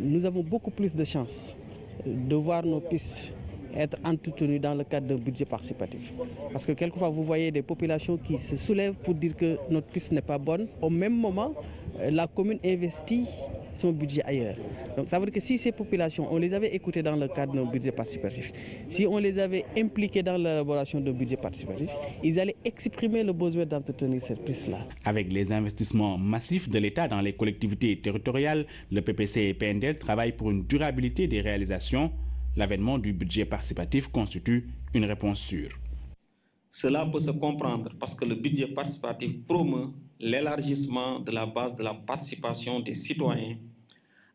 nous avons beaucoup plus de chances de voir nos pistes être entretenues dans le cadre d'un budget participatif. Parce que quelquefois, vous voyez des populations qui se soulèvent pour dire que notre piste n'est pas bonne. Au même moment, la commune investit son budget ailleurs. Donc ça veut dire que si ces populations, on les avait écoutées dans le cadre d'un budget participatif, si on les avait impliquées dans l'élaboration d'un budget participatif, ils allaient exprimer le besoin d'entretenir cette piste-là. Avec les investissements massifs de l'État dans les collectivités territoriales, le PPC et PNDL travaillent pour une durabilité des réalisations. L'avènement du budget participatif constitue une réponse sûre. Cela peut se comprendre parce que le budget participatif promeut l'élargissement de la base de la participation des citoyens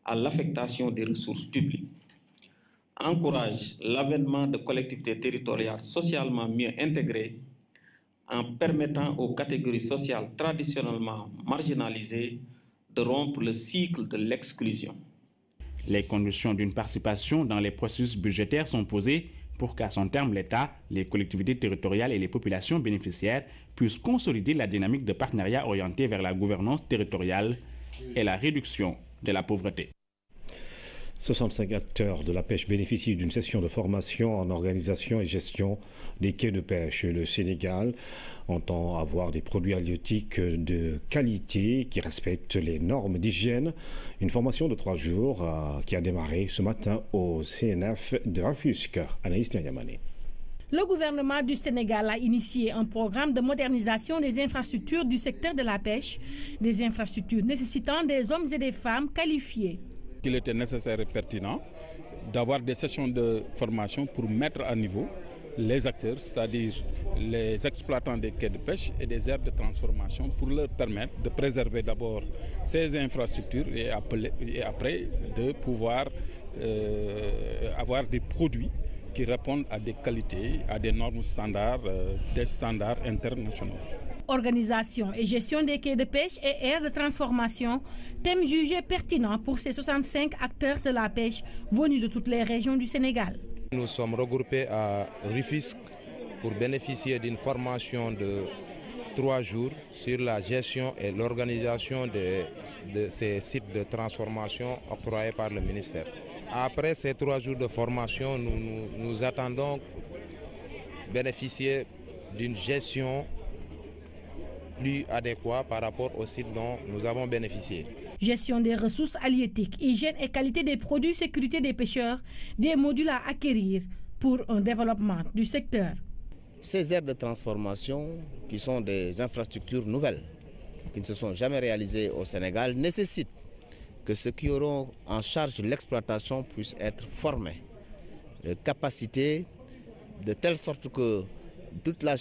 à l'affectation des ressources publiques, encourage l'avènement de collectivités territoriales socialement mieux intégrées en permettant aux catégories sociales traditionnellement marginalisées de rompre le cycle de l'exclusion. Les conditions d'une participation dans les processus budgétaires sont posées pour qu'à son terme, l'État, les collectivités territoriales et les populations bénéficiaires puissent consolider la dynamique de partenariat orientée vers la gouvernance territoriale et la réduction de la pauvreté. 65 acteurs de la pêche bénéficient d'une session de formation en organisation et gestion des quais de pêche. Le Sénégal entend avoir des produits halieutiques de qualité qui respectent les normes d'hygiène. Une formation de 3 jours qui a démarré ce matin au CNF de Rufisque. Anaïs Nyamane. Le gouvernement du Sénégal a initié un programme de modernisation des infrastructures du secteur de la pêche, des infrastructures nécessitant des hommes et des femmes qualifiés. Il était nécessaire et pertinent d'avoir des sessions de formation pour mettre à niveau les acteurs, c'est-à-dire les exploitants des quais de pêche et des aires de transformation pour leur permettre de préserver d'abord ces infrastructures et après de pouvoir avoir des produits qui répondent à des qualités, à des normes standards, des standards internationaux. Organisation et gestion des quais de pêche et aires de transformation, thème jugé pertinent pour ces 65 acteurs de la pêche venus de toutes les régions du Sénégal. Nous sommes regroupés à Rufisque pour bénéficier d'une formation de 3 jours sur la gestion et l'organisation de ces sites de transformation octroyés par le ministère. Après ces 3 jours de formation, nous attendons bénéficier d'une gestion plus adéquat par rapport au site dont nous avons bénéficié. Gestion des ressources halieutiques, hygiène et qualité des produits, sécurité des pêcheurs, des modules à acquérir pour un développement du secteur. Ces aires de transformation, qui sont des infrastructures nouvelles, qui ne se sont jamais réalisées au Sénégal, nécessitent que ceux qui auront en charge l'exploitation puissent être formés, de capacité, de telle sorte que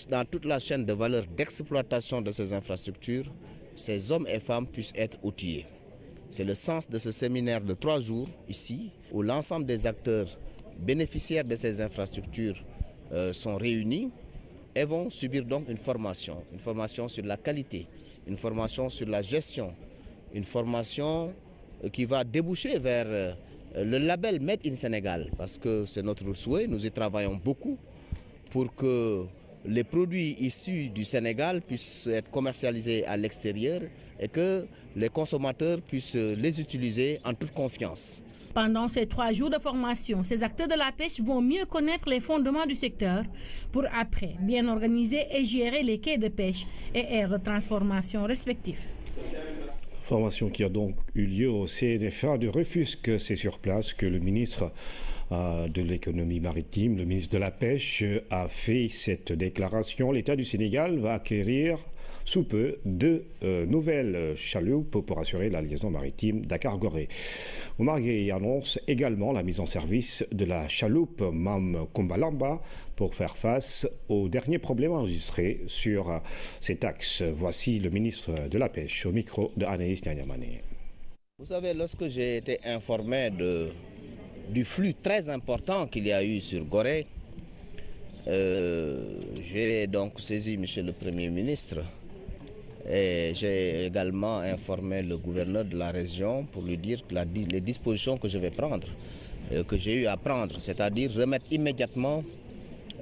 dans toute la chaîne de valeur d'exploitation de ces infrastructures, ces hommes et femmes puissent être outillés. C'est le sens de ce séminaire de 3 jours ici, où l'ensemble des acteurs bénéficiaires de ces infrastructures sont réunis et vont subir donc une formation sur la qualité, une formation sur la gestion, une formation qui va déboucher vers le label Made in Sénégal, parce que c'est notre souhait, nous y travaillons beaucoup pour que les produits issus du Sénégal puissent être commercialisés à l'extérieur et que les consommateurs puissent les utiliser en toute confiance. Pendant ces 3 jours de formation, ces acteurs de la pêche vont mieux connaître les fondements du secteur pour après bien organiser et gérer les quais de pêche et aires de transformation respectifs. Formation qui a donc eu lieu au CNFA de Rufisque. C'est sur place que le ministre de l'économie maritime, le ministre de la pêche, a fait cette déclaration. L'État du Sénégal va acquérir sous peu 2 nouvelles chaloupes pour assurer la liaison maritime Dakar-Gorée. Oumar Gueye annonce également la mise en service de la chaloupe Mam Kumbalamba pour faire face aux derniers problèmes enregistrés sur cet axe. Voici le ministre de la Pêche au micro de Anaïs Nyanyamane. Vous savez, lorsque j'ai été informé du flux très important qu'il y a eu sur Gorée, j'ai donc saisi Monsieur le Premier ministre et j'ai également informé le gouverneur de la région pour lui dire que les dispositions que je vais prendre, que j'ai eu à prendre, c'est-à-dire remettre immédiatement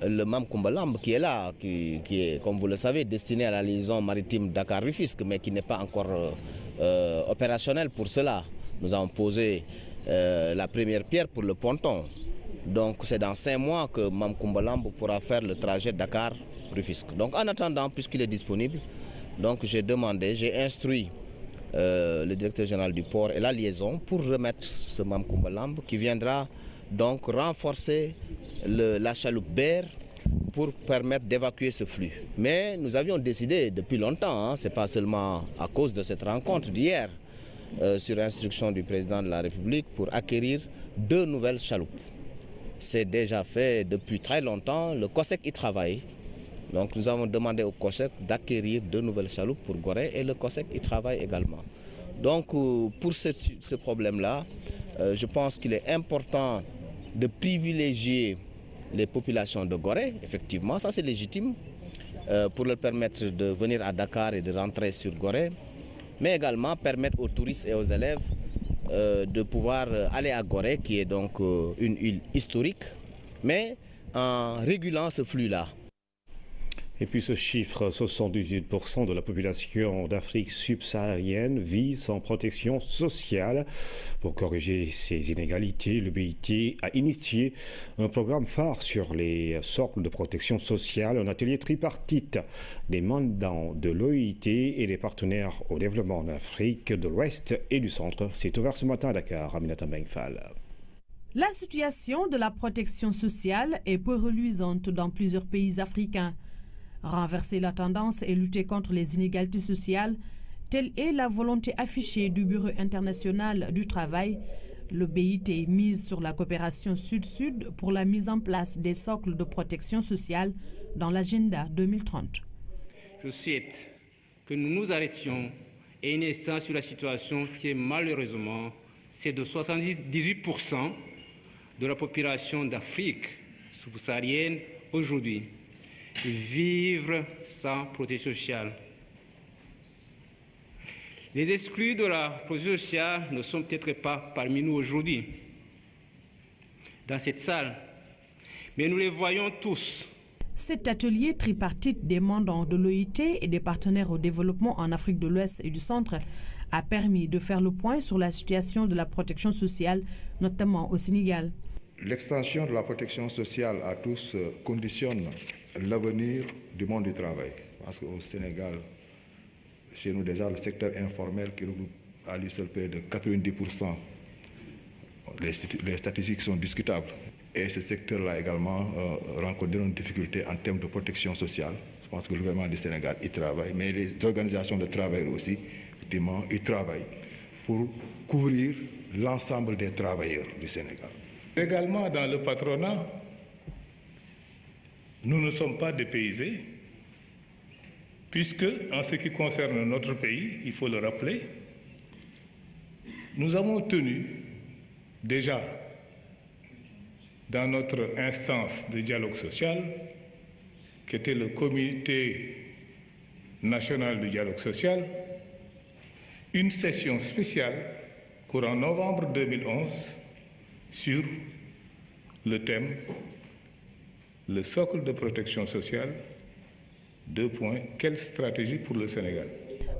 le Mam Kumbalamb qui est là, qui est, comme vous le savez, destiné à la liaison maritime Dakar-Rufisque, mais qui n'est pas encore opérationnel pour cela. Nous avons posé la première pierre pour le ponton. Donc c'est dans 5 mois que Mam Kumbalamb pourra faire le trajet Dakar-Rufisque. Donc en attendant, puisqu'il est disponible, donc j'ai instruit le directeur général du port et la liaison pour remettre ce Mam Kumbalamb qui viendra donc renforcer la chaloupe Ber pour permettre d'évacuer ce flux. Mais nous avions décidé depuis longtemps, ce n'est pas seulement à cause de cette rencontre d'hier, sur instruction du président de la République, pour acquérir 2 nouvelles chaloupes. C'est déjà fait depuis très longtemps, le COSEC y travaille. Donc nous avons demandé au COSEC d'acquérir 2 nouvelles chaloupes pour Gorée et le COSEC y travaille également. Donc pour ce problème-là, je pense qu'il est important de privilégier les populations de Gorée, effectivement, ça c'est légitime, pour leur permettre de venir à Dakar et de rentrer sur Gorée, mais également permettre aux touristes et aux élèves de pouvoir aller à Gorée, qui est donc une île historique, mais en régulant ce flux-là. Et puis ce chiffre, 78% de la population d'Afrique subsaharienne vit sans protection sociale. Pour corriger ces inégalités, le BIT a initié un programme phare sur les socles de protection sociale, un atelier tripartite des mandants de l'OIT et des partenaires au développement en Afrique de l'Ouest et du Centre. C'est ouvert ce matin à Dakar, Aminata Mbengfal. La situation de la protection sociale est peu reluisante dans plusieurs pays africains. Renverser la tendance et lutter contre les inégalités sociales, telle est la volonté affichée du Bureau international du travail. Le BIT mise sur la coopération sud-sud pour la mise en place des socles de protection sociale dans l'agenda 2030. Je souhaite que nous nous arrêtions et une instant sur la situation qui est malheureusement celle de 78% de la population d'Afrique subsaharienne aujourd'hui. Vivre sans protection sociale. Les exclus de la protection sociale ne sont peut-être pas parmi nous aujourd'hui, dans cette salle, mais nous les voyons tous. Cet atelier tripartite des mandants de l'OIT et des partenaires au développement en Afrique de l'Ouest et du Centre a permis de faire le point sur la situation de la protection sociale, notamment au Sénégal. L'extension de la protection sociale à tous conditionne l'avenir du monde du travail. Parce qu'au Sénégal, chez nous déjà, le secteur informel qui regroupe à lui seul près de 90%, les statistiques sont discutables. Et ce secteur-là également rencontre d'énormes difficultés en termes de protection sociale. Je pense que le gouvernement du Sénégal y travaille, mais les organisations de travail aussi, effectivement, y travaillent pour couvrir l'ensemble des travailleurs du Sénégal. Également dans le patronat, nous ne sommes pas dépaysés, puisque en ce qui concerne notre pays, il faut le rappeler, nous avons tenu déjà dans notre instance de dialogue social, qui était le Comité national du dialogue social, une session spéciale courant novembre 2011 sur le thème « Le socle de protection sociale 2 points. Quelle stratégie pour le Sénégal?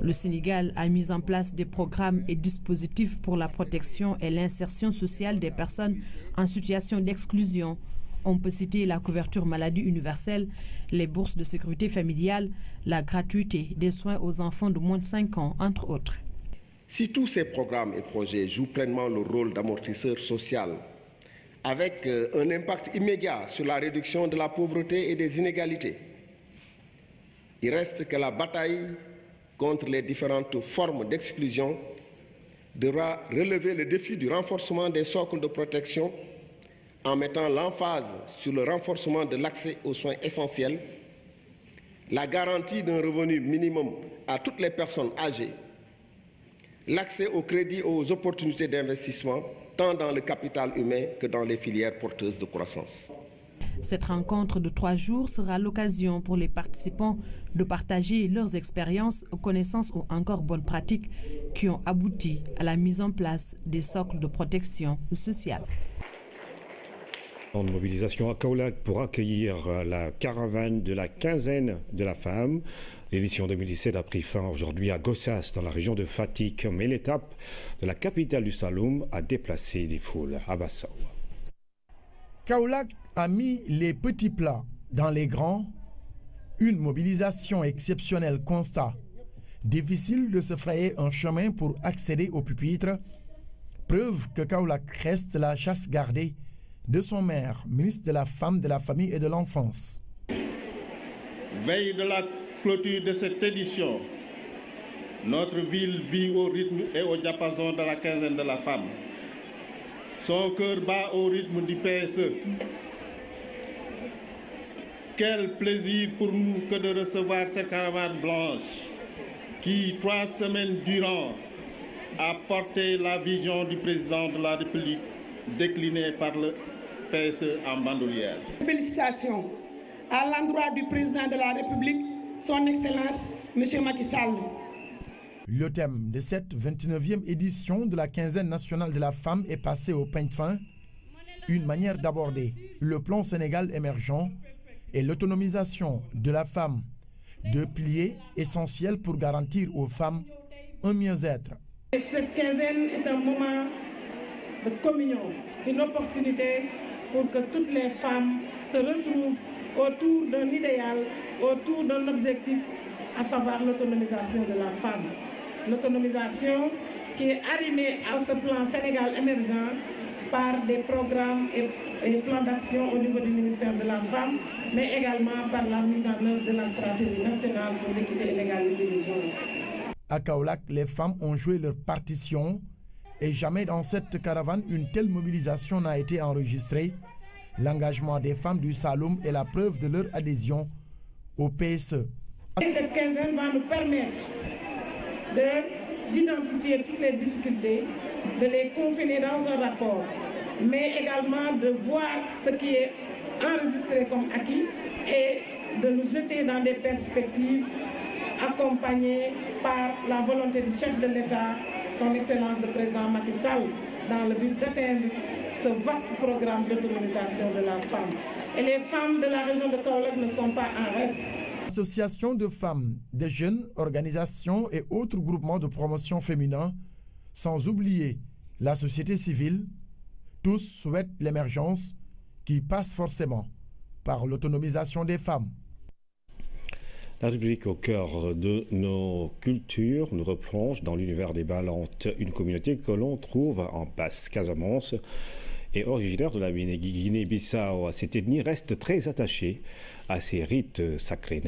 Le Sénégal a mis en place des programmes et dispositifs pour la protection et l'insertion sociale des personnes en situation d'exclusion. On peut citer la couverture maladie universelle, les bourses de sécurité familiale, la gratuité des soins aux enfants de moins de 5 ans, entre autres. Si tous ces programmes et projets jouent pleinement le rôle d'amortisseur social, avec un impact immédiat sur la réduction de la pauvreté et des inégalités, il reste que la bataille contre les différentes formes d'exclusion devra relever le défi du renforcement des socles de protection en mettant l'emphase sur le renforcement de l'accès aux soins essentiels, la garantie d'un revenu minimum à toutes les personnes âgées, l'accès au crédit et aux opportunités d'investissement, tant dans le capital humain que dans les filières porteuses de croissance. Cette rencontre de 3 jours sera l'occasion pour les participants de partager leurs expériences, connaissances ou encore bonnes pratiques qui ont abouti à la mise en place des socles de protection sociale. En mobilisation à Kaolack pour accueillir la caravane de la quinzaine de la femme. L'édition 2017 a pris fin aujourd'hui à Gossas, dans la région de Fatick, mais l'étape de la capitale du Saloum a déplacé des foules à Bassao. Kaolack a mis les petits plats dans les grands. Une mobilisation exceptionnelle constat. Difficile de se frayer un chemin pour accéder au pupitre. Preuve que Kaolack reste la chasse gardée de son maire, ministre de la Femme, de la Famille et de l'Enfance. Veille de la clôture de cette édition, notre ville vit au rythme et au diapason de la quinzaine de la femme. Son cœur bat au rythme du PSE. Quel plaisir pour nous que de recevoir cette caravane blanche qui, 3 semaines durant, a porté la vision du président de la République déclinée par le PSE en bandoulière. Félicitations à l'endroit du président de la République, son Excellence, M. Macky Sall. Le thème de cette 29e édition de la quinzaine nationale de la femme est passé au peigne fin. Une manière d'aborder le plan Sénégal émergent et l'autonomisation de la femme, 2 piliers essentiels pour garantir aux femmes un mieux-être. Cette quinzaine est un moment de communion, une opportunité pour que toutes les femmes se retrouvent autour d'un idéal, autour d'un objectif, à savoir l'autonomisation de la femme. L'autonomisation qui est arrimée à ce plan Sénégal émergent par des programmes et plans d'action au niveau du ministère de la Femme, mais également par la mise en œuvre de la stratégie nationale pour l'équité et l'égalité des genres. À Kaolack, les femmes ont joué leur partition et jamais dans cette caravane une telle mobilisation n'a été enregistrée. L'engagement des femmes du Saloum est la preuve de leur adhésion au PSE. Et cette quinzaine va nous permettre d'identifier toutes les difficultés, de les confiner dans un rapport, mais également de voir ce qui est enregistré comme acquis et de nous jeter dans des perspectives accompagnées par la volonté du chef de l'État, son Excellence le Président Macky Sall, dans le but d'atteindre ce vaste programme d'autonomisation de la femme. Et les femmes de la région de Kaolack ne sont pas en reste. Associations de femmes, de jeunes, organisations et autres groupements de promotion féminin, sans oublier la société civile, tous souhaitent l'émergence qui passe forcément par l'autonomisation des femmes. La rubrique au cœur de nos cultures nous replonge dans l'univers des Balantes, une communauté que l'on trouve en Basse-Casamance et originaire de la Guinée-Bissau. Cette ethnie reste très attachée à ses rites sacrés.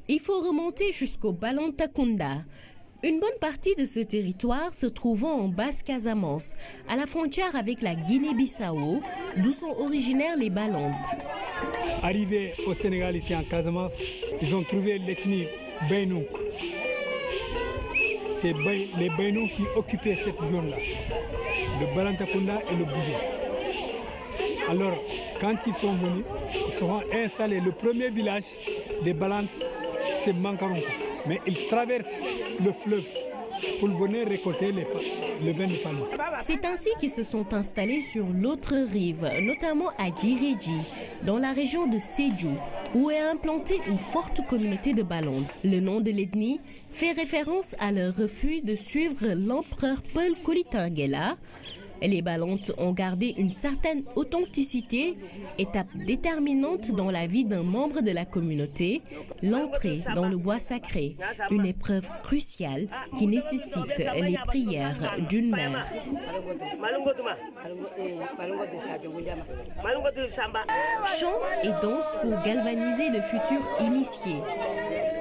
Il faut remonter jusqu'au Balantakunda. Une bonne partie de ce territoire se trouvant en Basse-Casamance, à la frontière avec la Guinée-Bissau, d'où sont originaires les Balantes. Arrivés au Sénégal, ici en Casamance, ils ont trouvé l'ethnie Bainou. C'est les Bainou qui occupaient cette zone-là, le Balantakunda et le Boudé. Alors, quand ils sont venus, ils seront installés. Le premier village des Balantes, c'est Mankaronko. Mais ils traversent le fleuve pour venir récolter le vin de palme. C'est ainsi qu'ils se sont installés sur l'autre rive, notamment à Djirédji, dans la région de Sédhiou, où est implantée une forte communauté de Balandes. Le nom de l'ethnie fait référence à leur refus de suivre l'empereur Paul Kolitangela. Les Balandes ont gardé une certaine authenticité, étape déterminante dans la vie d'un membre de la communauté, l'entrée dans le bois sacré, une épreuve cruciale qui nécessite les prières d'une mère. Chant et danse pour galvaniser le futur initié.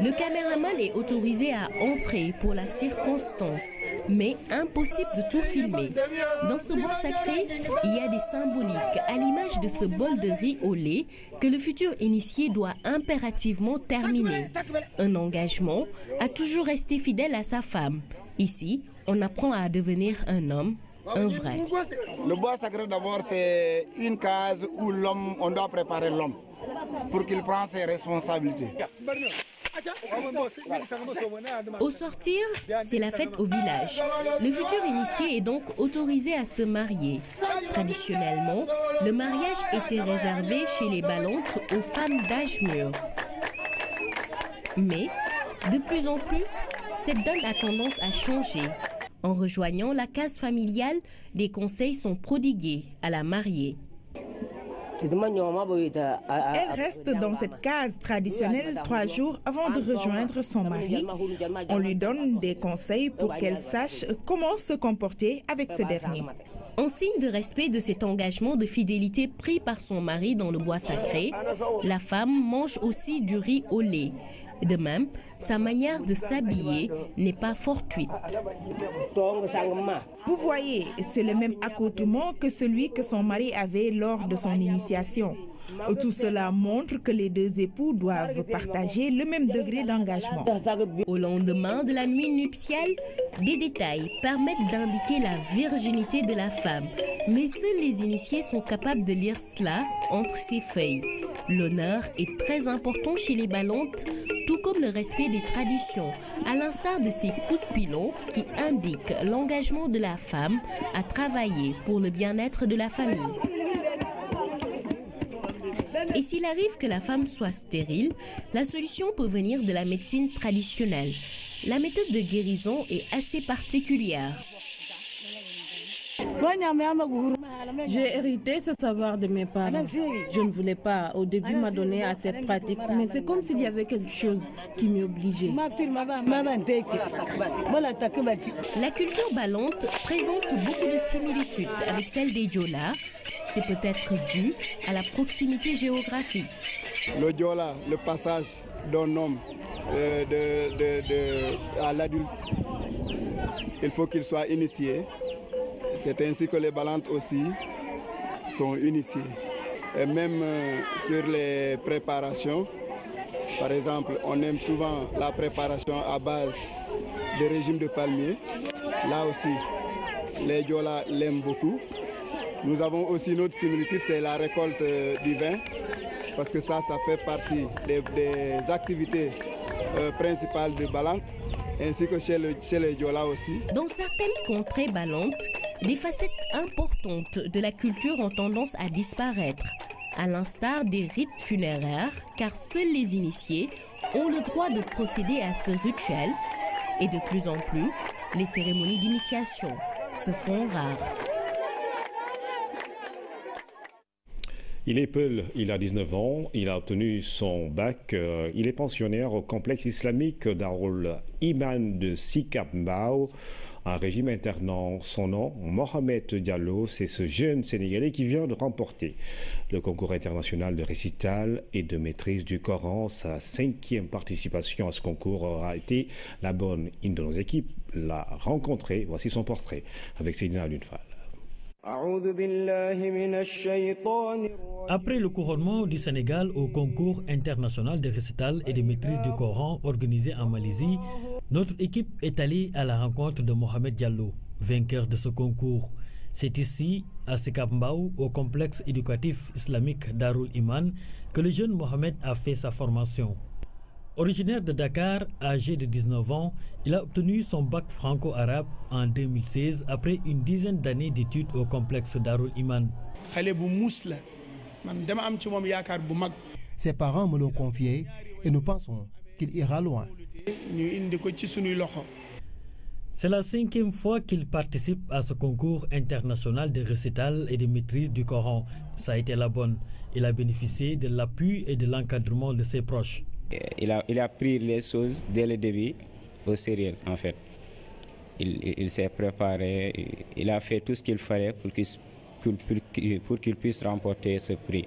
Le caméraman est autorisé à entrer pour la circonstance, mais impossible de tout filmer. Dans ce bois sacré, il y a des symboliques à l'image de ce bol de riz au lait que le futur initié doit impérativement terminer. Un engagement à toujours rester fidèle à sa femme. Ici, on apprend à devenir un homme, un vrai. Le bois sacré d'abord, c'est une case où l'homme, on doit préparer l'homme pour qu'il prenne ses responsabilités. Au sortir, c'est la fête au village. Le futur initié est donc autorisé à se marier. Traditionnellement, le mariage était réservé chez les Balandes aux femmes d'âge mûr. Mais, de plus en plus, cette donne a tendance à changer. En rejoignant la case familiale, des conseils sont prodigués à la mariée. Elle reste dans cette case traditionnelle 3 jours avant de rejoindre son mari. On lui donne des conseils pour qu'elle sache comment se comporter avec ce dernier. En signe de respect de cet engagement de fidélité pris par son mari dans le bois sacré, la femme mange aussi du riz au lait. De même, sa manière de s'habiller n'est pas fortuite. Vous voyez, c'est le même accoutrement que celui que son mari avait lors de son initiation. Tout cela montre que les deux époux doivent partager le même degré d'engagement. Au lendemain de la nuit nuptiale, des détails permettent d'indiquer la virginité de la femme. Mais seuls les initiés sont capables de lire cela entre ces feuilles. L'honneur est très important chez les Balandes, tout comme le respect des traditions, à l'instar de ces coups de pilon qui indiquent l'engagement de la femme à travailler pour le bien-être de la famille. Et s'il arrive que la femme soit stérile, la solution peut venir de la médecine traditionnelle. La méthode de guérison est assez particulière. J'ai hérité ce savoir de mes parents. Je ne voulais pas au début m'adonner à cette pratique, mais c'est comme s'il y avait quelque chose qui m'y obligeait. La culture balante présente beaucoup de similitudes avec celle des Diola. C'est peut-être dû à la proximité géographique. Le Diola, le passage d'un homme à l'adulte, il faut qu'il soit initié. C'est ainsi que les Balandes aussi sont initiés. Et même sur les préparations, par exemple, on aime souvent la préparation à base de régime de palmier. Là aussi, les Diola l'aiment beaucoup. Nous avons aussi une autre similitude, c'est la récolte du vin, parce que ça fait partie des activités principales de Balandes, ainsi que chez les Diola aussi. Dans certaines contrées balantes, des facettes importantes de la culture ont tendance à disparaître, à l'instar des rites funéraires, car seuls les initiés ont le droit de procéder à ce rituel, et de plus en plus, les cérémonies d'initiation se font rares. Il est Peul, il a 19 ans, il a obtenu son bac, il est pensionnaire au complexe islamique Darul Iman de Sicap Mbao, un régime internant. Son nom, Mohamed Diallo, c'est ce jeune Sénégalais qui vient de remporter le concours international de récital et de maîtrise du Coran. Sa 5e participation à ce concours aura été la bonne. Une de nos équipes l'a rencontré. Voici son portrait avec Seydina Lunfal. Après le couronnement du Sénégal au concours international de récital et de maîtrise du Coran organisé en Malaisie, notre équipe est allée à la rencontre de Mohamed Diallo, vainqueur de ce concours. C'est ici, à Sicap Mbao, au complexe éducatif islamique Darul Iman, que le jeune Mohamed a fait sa formation. Originaire de Dakar, âgé de 19 ans, il a obtenu son bac franco-arabe en 2016 après une dizaine d'années d'études au Ses parents me l'ont confié et nous pensons qu'il ira loin. C'est la 5e fois qu'il participe à ce concours international de récital et de maîtrise du Coran. Ça a été la bonne. Il a bénéficié de l'appui et de l'encadrement de ses proches. Il a pris les choses dès le début au sérieux en fait. Il s'est préparé, il a fait tout ce qu'il fallait pour qu'il puisse remporter ce prix.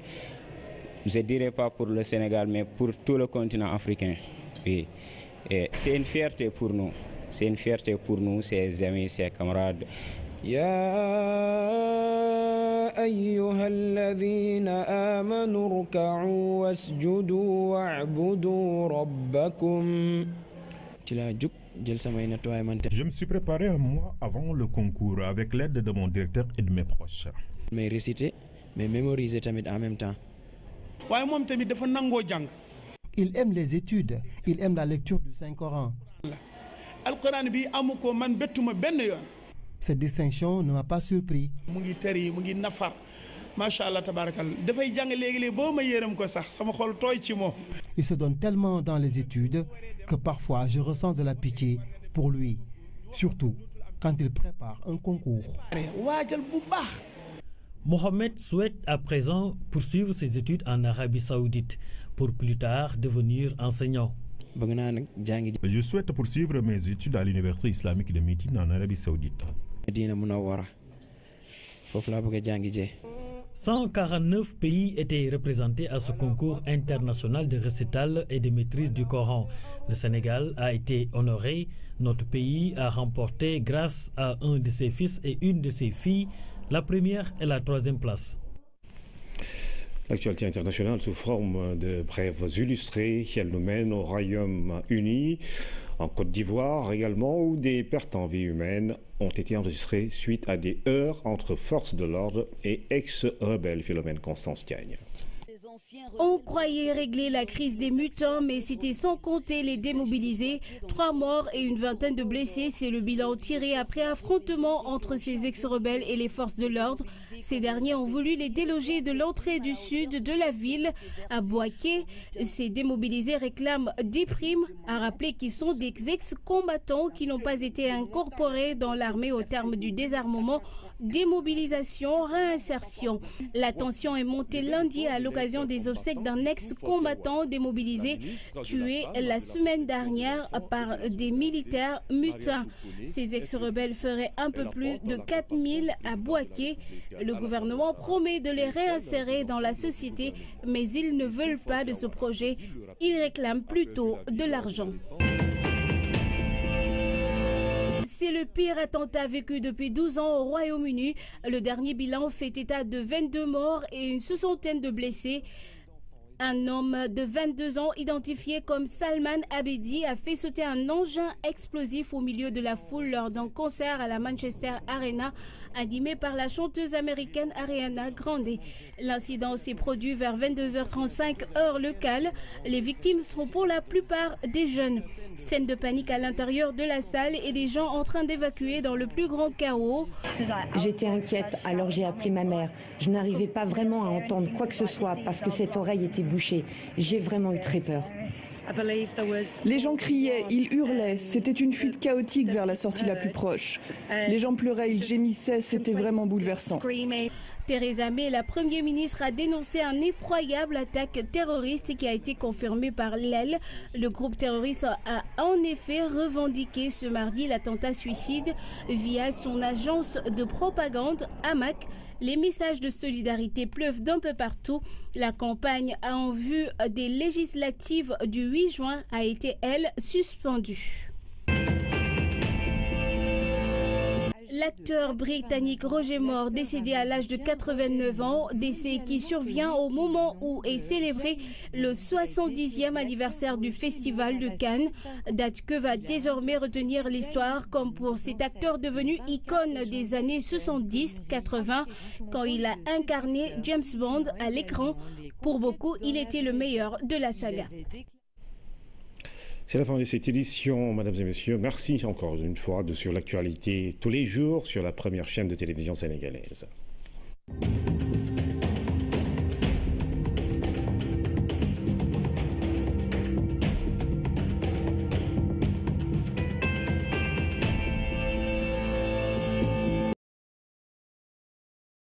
Je ne dirais pas pour le Sénégal, mais pour tout le continent africain. Oui. C'est une fierté pour nous. C'est une fierté pour nous, ses amis, ses camarades. أيها الذين آمنوا اركعوا واسجدوا واعبدوا ربكم. Je me suis préparé un mois avant le concours avec l'aide de mon directeur et de mes proches. Mais réciter, mais mémoriser en même temps. Il aime les études, il aime la lecture du Saint-Coran. Cette distinction ne m'a pas surpris. Il se donne tellement dans les études que parfois je ressens de la pitié pour lui, surtout quand il prépare un concours. Mohamed souhaite à présent poursuivre ses études en Arabie Saoudite pour plus tard devenir enseignant. Je souhaite poursuivre mes études à l'université islamique de Médine en Arabie Saoudite. 149 pays étaient représentés à ce concours international de récital et de maîtrise du Coran. Le Sénégal a été honoré. Notre pays a remporté, grâce à un de ses fils et une de ses filles, la première et la 3e place. L'actualité internationale sous forme de brèves illustrées, elle nous mène au Royaume-Uni, en Côte d'Ivoire également, où des pertes en vie humaines ont été enregistrées suite à des heurts entre forces de l'ordre et ex-rebelles. Philomène Constance Diagne. On croyait régler la crise des mutins, mais c'était sans compter les démobilisés. 3 morts et une vingtaine de blessés, c'est le bilan tiré après affrontement entre ces ex-rebelles et les forces de l'ordre. Ces derniers ont voulu les déloger de l'entrée du sud de la ville, à Bouaké. Ces démobilisés réclament des primes, à rappeler qu'ils sont des ex-combattants qui n'ont pas été incorporés dans l'armée au terme du désarmement, démobilisation, réinsertion. La tension est montée lundi à l'occasion des obsèques d'un ex-combattant démobilisé tué la semaine dernière par des militaires mutins. Ces ex-rebelles feraient un peu plus de 4000 à Bouaké. Le gouvernement promet de les réinsérer dans la société, mais ils ne veulent pas de ce projet. Ils réclament plutôt de l'argent. C'est le pire attentat vécu depuis 12 ans au Royaume-Uni. Le dernier bilan fait état de 22 morts et une 60aine de blessés. Un homme de 22 ans identifié comme Salman Abedi a fait sauter un engin explosif au milieu de la foule lors d'un concert à la Manchester Arena animé par la chanteuse américaine Ariana Grande. L'incident s'est produit vers 22h35 heure locale. Les victimes sont pour la plupart des jeunes. Scène de panique à l'intérieur de la salle et des gens en train d'évacuer dans le plus grand chaos. J'étais inquiète, alors j'ai appelé ma mère. Je n'arrivais pas vraiment à entendre quoi que ce soit parce que cette oreille était bouchée. J'ai vraiment eu très peur. Les gens criaient, ils hurlaient, c'était une fuite chaotique vers la sortie la plus proche. Les gens pleuraient, ils gémissaient, c'était vraiment bouleversant. Theresa May, la Première ministre, a dénoncé un effroyable attaque terroriste qui a été confirmée par l'AIL. Le groupe terroriste a en effet revendiqué ce mardi l'attentat suicide via son agence de propagande Hamac. Les messages de solidarité pleuvent d'un peu partout. La campagne en vue des législatives du 8 juin a été, elle, suspendue. L'acteur britannique Roger Moore, décédé à l'âge de 89 ans, décès qui survient au moment où est célébré le 70e anniversaire du Festival de Cannes, date que va désormais retenir l'histoire comme pour cet acteur devenu icône des années 70-80 quand il a incarné James Bond à l'écran. Pour beaucoup, il était le meilleur de la saga. C'est la fin de cette édition, mesdames et messieurs. Merci encore une fois de Sur l'actualité tous les jours sur la première chaîne de télévision sénégalaise.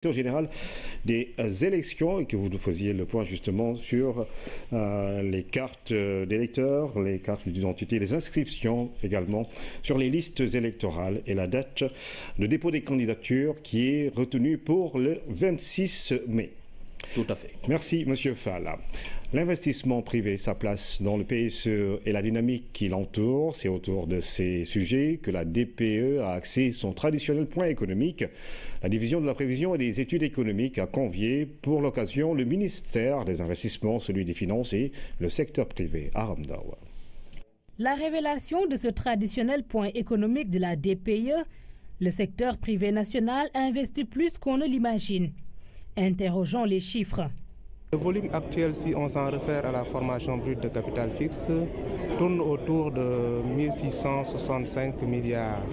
Général des élections et que vous nous faisiez le point justement sur les cartes d'électeurs, les cartes d'identité, les inscriptions également sur les listes électorales et la date de dépôt des candidatures qui est retenue pour le 26 mai. Tout à fait. Merci, Monsieur Fall. L'investissement privé, sa place dans le PSE et la dynamique qui l'entoure, c'est autour de ces sujets que la DPE a axé son traditionnel point économique. La division de la prévision et des études économiques a convié pour l'occasion le ministère des Investissements, celui des Finances et le secteur privé. Aramdawa. La révélation de ce traditionnel point économique de la DPE, le secteur privé national a investi plus qu'on ne l'imagine. Interrogeons les chiffres. Le volume actuel, si on s'en réfère à la formation brute de capital fixe, tourne autour de 1665 milliards.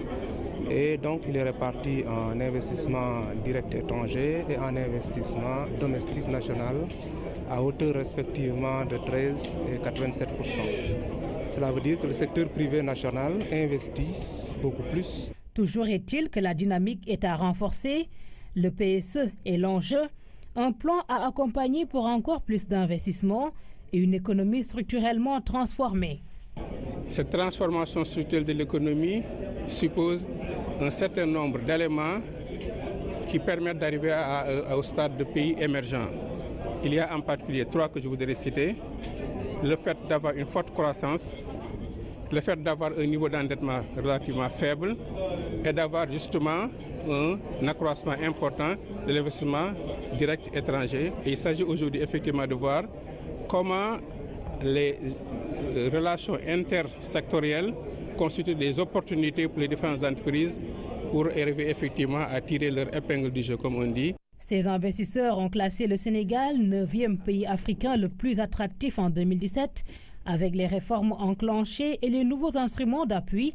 Et donc il est réparti en investissement direct étranger et en investissement domestique national à hauteur respectivement de 13 et 87%. Cela veut dire que le secteur privé national investit beaucoup plus. Toujours est-il que la dynamique est à renforcer. Le PSE est l'enjeu, un plan à accompagner pour encore plus d'investissements et une économie structurellement transformée. Cette transformation structurelle de l'économie suppose un certain nombre d'éléments qui permettent d'arriver au stade de pays émergents. Il y a en particulier 3 que je voudrais citer. Le fait d'avoir une forte croissance, le fait d'avoir un niveau d'endettement relativement faible et d'avoir justement un accroissement important de l'investissement direct étranger. Et il s'agit aujourd'hui effectivement de voir comment les relations intersectorielles constituent des opportunités pour les différentes entreprises pour arriver effectivement à tirer leur épingle du jeu, comme on dit. Ces investisseurs ont classé le Sénégal 9e pays africain le plus attractif en 2017. Avec les réformes enclenchées et les nouveaux instruments d'appui,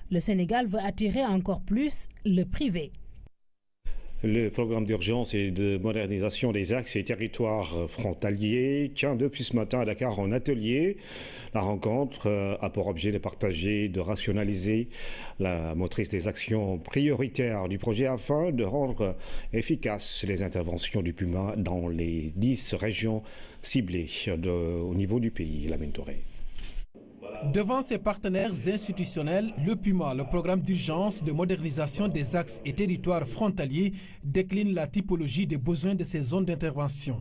le Sénégal veut attirer encore plus le privé. Le programme d'urgence et de modernisation des axes et territoires frontaliers tient depuis ce matin à Dakar en atelier. La rencontre a pour objet de partager, de rationaliser la motrice des actions prioritaires du projet afin de rendre efficaces les interventions du PUMA dans les 10 régions ciblées au niveau du pays. Lamine Touré. Devant ses partenaires institutionnels, le PUMA, le programme d'urgence de modernisation des axes et territoires frontaliers, décline la typologie des besoins de ces zones d'intervention.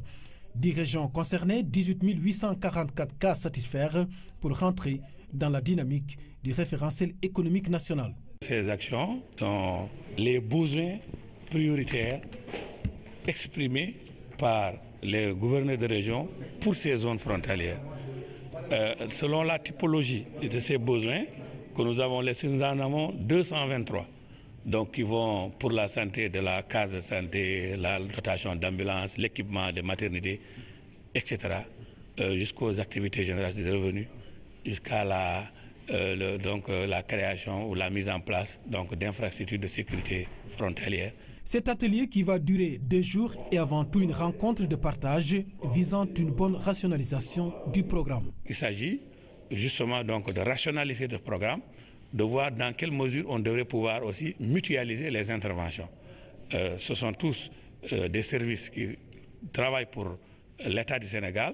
10 régions concernées, 18 844 cas satisfaits pour rentrer dans la dynamique du référentiel économique national. Ces actions sont les besoins prioritaires exprimés par les gouverneurs de région pour ces zones frontalières. Selon la typologie de ces besoins que nous avons laissés, nous en avons 223. Donc qui vont pour la santé, de la case de santé, la dotation d'ambulance, l'équipement de maternité, etc. Jusqu'aux activités génératrices de revenus, jusqu'à la création ou la mise en place d'infrastructures de sécurité frontalière. Cet atelier qui va durer 2 jours est avant tout une rencontre de partage visant une bonne rationalisation du programme. Il s'agit justement de rationaliser le programme, de voir dans quelle mesure on devrait pouvoir aussi mutualiser les interventions. Ce sont tous des services qui travaillent pour l'État du Sénégal.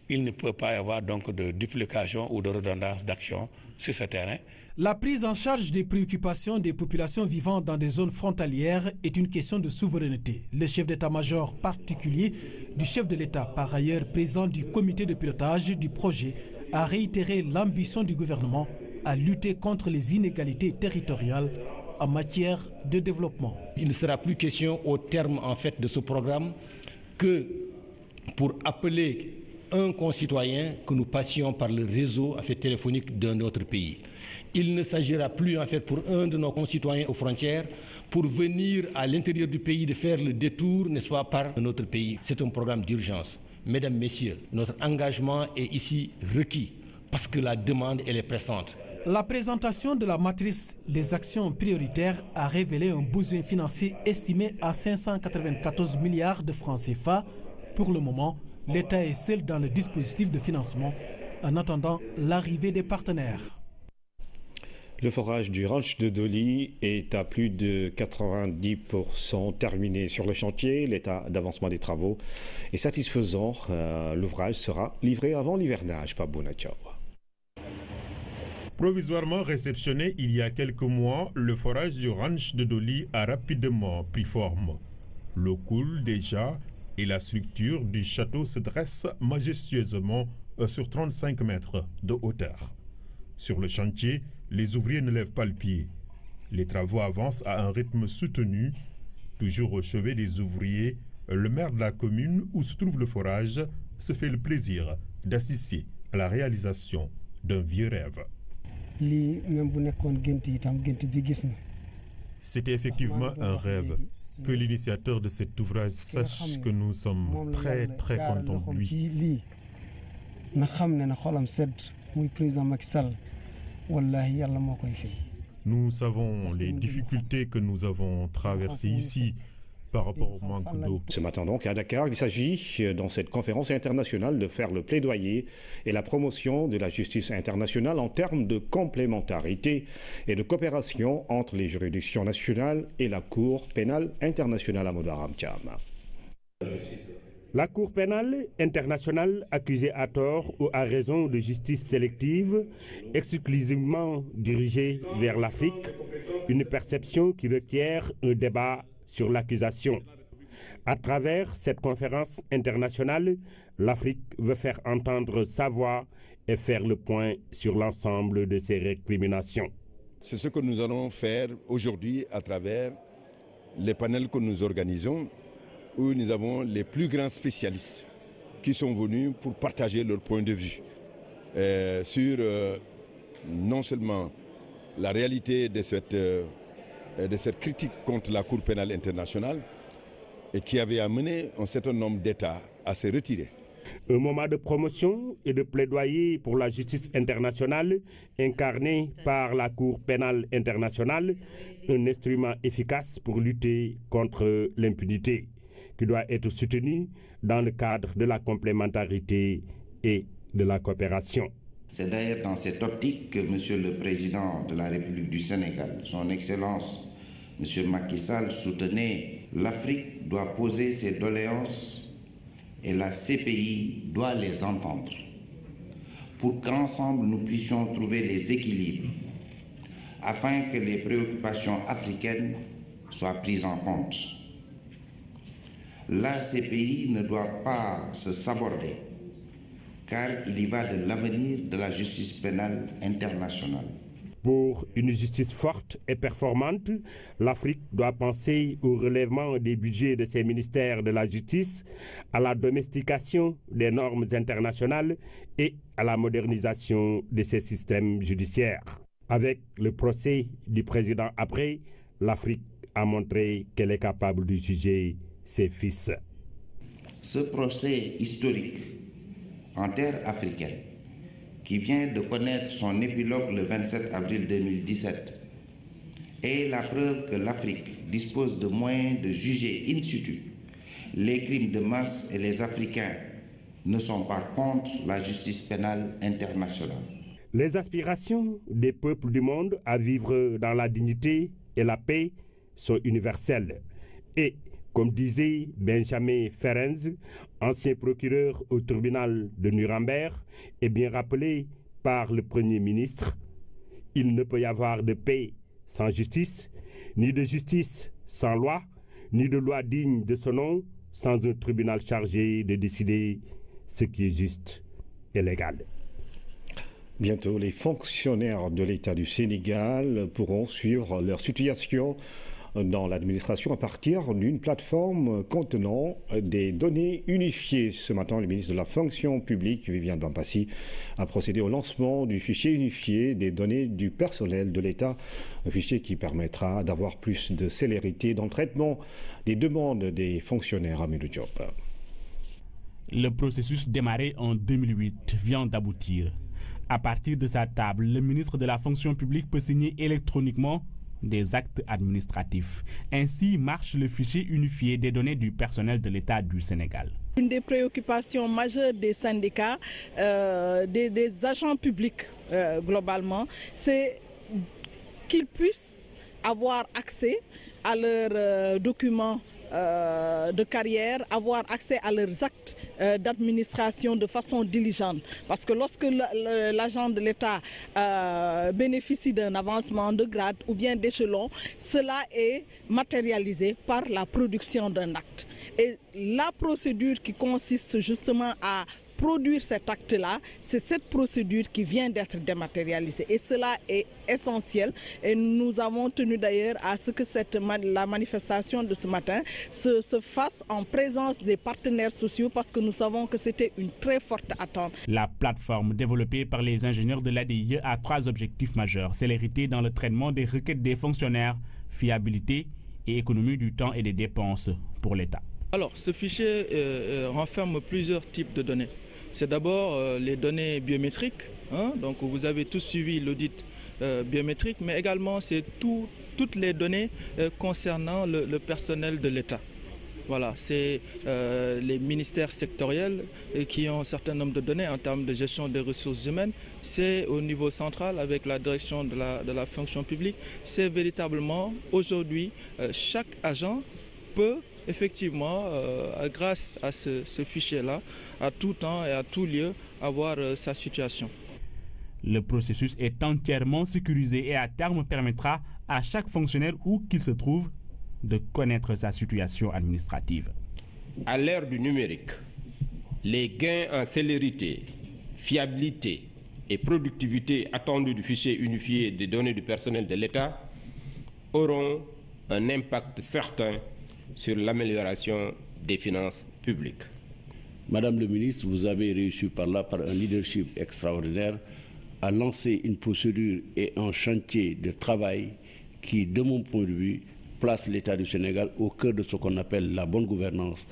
Il ne peut pas y avoir de duplication ou de redondance d'action sur ce terrain. La prise en charge des préoccupations des populations vivant dans des zones frontalières est une question de souveraineté. Le chef d'état-major particulier du chef de l'État, par ailleurs président du comité de pilotage du projet, a réitéré l'ambition du gouvernement à lutter contre les inégalités territoriales en matière de développement. Il ne sera plus question au terme de ce programme que pour appeler un concitoyen que nous passions par le réseau téléphonique d'un autre pays. Il ne s'agira plus pour un de nos concitoyens aux frontières pour venir à l'intérieur du pays de faire le détour, n'est-ce pas, par un autre pays. C'est un programme d'urgence. Mesdames, Messieurs, notre engagement est ici requis parce que la demande elle est pressante. La présentation de la matrice des actions prioritaires a révélé un besoin financier estimé à 594 milliards de francs CFA. Pour le moment, l'État est seul dans le dispositif de financement en attendant l'arrivée des partenaires. Le forage du ranch de Doli est à plus de 90% terminé sur le chantier. L'état d'avancement des travaux est satisfaisant. L'ouvrage sera livré avant l'hivernage. Pabouna Tchao. Provisoirement réceptionné il y a quelques mois, le forage du ranch de Doli a rapidement pris forme. L'eau coule déjà et la structure du château se dresse majestueusement sur 35 mètres de hauteur. Sur le chantier, les ouvriers ne lèvent pas le pied. Les travaux avancent à un rythme soutenu. Toujours au chevet des ouvriers, le maire de la commune où se trouve le forage se fait le plaisir d'assister à la réalisation d'un vieux rêve. C'était effectivement un rêve. Que l'initiateur de cet ouvrage sache que nous sommes très contents de lui. Nous savons les difficultés que nous avons traversées ici par rapport au manque d'eau. Ce matin donc à Dakar, il s'agit dans cette conférence internationale de faire le plaidoyer et la promotion de la justice internationale en termes de complémentarité et de coopération entre les juridictions nationales et la Cour pénale internationale à Modaram Tcham. La Cour pénale internationale accusée à tort ou à raison de justice sélective, exclusivement dirigée vers l'Afrique, une perception qui requiert un débat sur l'accusation. À travers cette conférence internationale, l'Afrique veut faire entendre sa voix et faire le point sur l'ensemble de ses récriminations. C'est ce que nous allons faire aujourd'hui à travers les panels que nous organisons, où nous avons les plus grands spécialistes qui sont venus pour partager leur point de vue sur non seulement la réalité de cette critique contre la Cour pénale internationale et qui avait amené un certain nombre d'États à se retirer. Un moment de promotion et de plaidoyer pour la justice internationale incarné par la Cour pénale internationale, un instrument efficace pour lutter contre l'impunité, qui doit être soutenu dans le cadre de la complémentarité et de la coopération. C'est d'ailleurs dans cette optique que M. le Président de la République du Sénégal, son Excellence M. Macky Sall, soutenait l'Afrique doit poser ses doléances et la CPI doit les entendre pour qu'ensemble nous puissions trouver les équilibres afin que les préoccupations africaines soient prises en compte. La CPI ne doit pas se saborder, car il y va de l'avenir de la justice pénale internationale. Pour une justice forte et performante, l'Afrique doit penser au relèvement des budgets de ses ministères de la justice, à la domestication des normes internationales et à la modernisation de ses systèmes judiciaires. Avec le procès du président Habré, l'Afrique a montré qu'elle est capable de juger ses fils. Ce procès historique en terre africaine, qui vient de connaître son épilogue le 27 avril 2017, est la preuve que l'Afrique dispose de moyens de juger in situ les crimes de masse et les Africains ne sont pas contre la justice pénale internationale. Les aspirations des peuples du monde à vivre dans la dignité et la paix sont universelles. Et comme disait Benjamin Ferencz, ancien procureur au tribunal de Nuremberg, et bien rappelé par le Premier ministre, il ne peut y avoir de paix sans justice, ni de justice sans loi, ni de loi digne de son nom sans un tribunal chargé de décider ce qui est juste et légal. Bientôt, les fonctionnaires de l'État du Sénégal pourront suivre leur situation dans l'administration à partir d'une plateforme contenant des données unifiées. Ce matin, le ministre de la fonction publique, Viviane Bampassi, a procédé au lancement du fichier unifié des données du personnel de l'État, un fichier qui permettra d'avoir plus de célérité dans le traitement des demandes des fonctionnaires à Midou Diop. Le processus démarré en 2008 vient d'aboutir. À partir de sa table, le ministre de la fonction publique peut signer électroniquement des actes administratifs. Ainsi marche le fichier unifié des données du personnel de l'État du Sénégal. Une des préoccupations majeures des syndicats, des agents publics globalement, c'est qu'ils puissent avoir accès à leurs documents de carrière, avoir accès à leurs actes d'administration de façon diligente. Parce que lorsque l'agent de l'État bénéficie d'un avancement de grade ou bien d'échelon, cela est matérialisé par la production d'un acte. Et la procédure qui consiste justement à produire cet acte-là, c'est cette procédure qui vient d'être dématérialisée. Et cela est essentiel. Et nous avons tenu d'ailleurs à ce que la manifestation de ce matin se fasse en présence des partenaires sociaux parce que nous savons que c'était une très forte attente. La plateforme développée par les ingénieurs de l'ADIE a 3 objectifs majeurs. Célérité dans le traitement des requêtes des fonctionnaires, fiabilité et économie du temps et des dépenses pour l'État. Alors, ce fichier renferme plusieurs types de données. C'est d'abord les données biométriques, donc vous avez tous suivi l'audit biométrique, mais également c'est toutes les données concernant le personnel de l'État. Voilà, c'est les ministères sectoriels qui ont un certain nombre de données en termes de gestion des ressources humaines. C'est au niveau central avec la direction de la fonction publique. C'est véritablement aujourd'hui chaque agent peut effectivement, grâce à ce fichier-là, à tout temps et à tout lieu, avoir sa situation. Le processus est entièrement sécurisé et à terme permettra à chaque fonctionnaire où qu'il se trouve de connaître sa situation administrative. À l'ère du numérique, les gains en célérité, fiabilité et productivité attendus du fichier unifié des données du personnel de l'État auront un impact certain sur l'amélioration des finances publiques. Madame le ministre, vous avez réussi par un leadership extraordinaire, à lancer une procédure et un chantier de travail qui, de mon point de vue, place l'État du Sénégal au cœur de ce qu'on appelle la bonne gouvernance.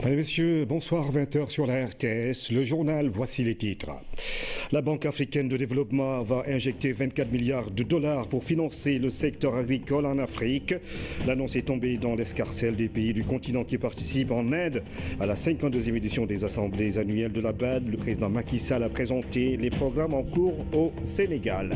Mesdames et messieurs, bonsoir, 20h sur la RTS. Le journal, voici les titres. La Banque africaine de développement va injecter 24 milliards de dollars pour financer le secteur agricole en Afrique. L'annonce est tombée dans l'escarcelle des pays du continent qui participent en aide à la 52e édition des assemblées annuelles de la BAD. Le président Macky Sall a présenté les programmes en cours au Sénégal.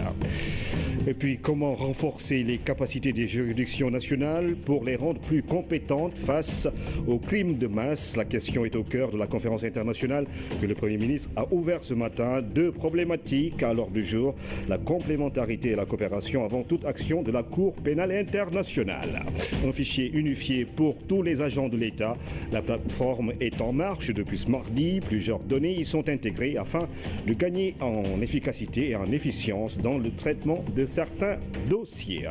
Et puis, comment renforcer les capacités des juridictions nationales pour les rendre plus compétentes face aux crimes de masse? La question est au cœur de la conférence internationale que le Premier ministre a ouverte ce matin. 2 problématiques à l'ordre du jour, la complémentarité et la coopération avant toute action de la Cour pénale internationale. Un fichier unifié pour tous les agents de l'État. La plateforme est en marche depuis ce mardi. Plusieurs données y sont intégrées afin de gagner en efficacité et en efficience dans le traitement de certains dossiers.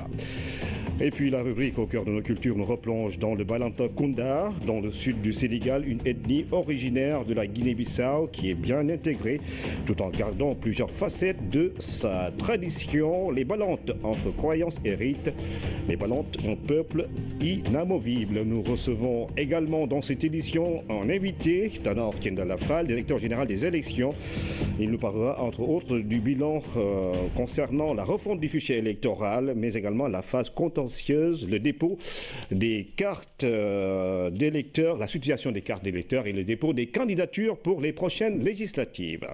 Et puis la rubrique au cœur de nos cultures nous replonge dans le Balanta Kunda, dans le sud du Sénégal, une ethnie originaire de la Guinée-Bissau qui est bien intégrée tout en gardant plusieurs facettes de sa tradition. Les Balantes entre croyances et rites, les Balantes un peuple inamovible. Nous recevons également dans cette édition un invité, Tanor Kendalafal, directeur général des élections. Il nous parlera entre autres du bilan concernant la refonte du fichier électoral, mais également la phase contentieuse, le dépôt des cartes d'électeurs, la situation des cartes d'électeurs et le dépôt des candidatures pour les prochaines législatives.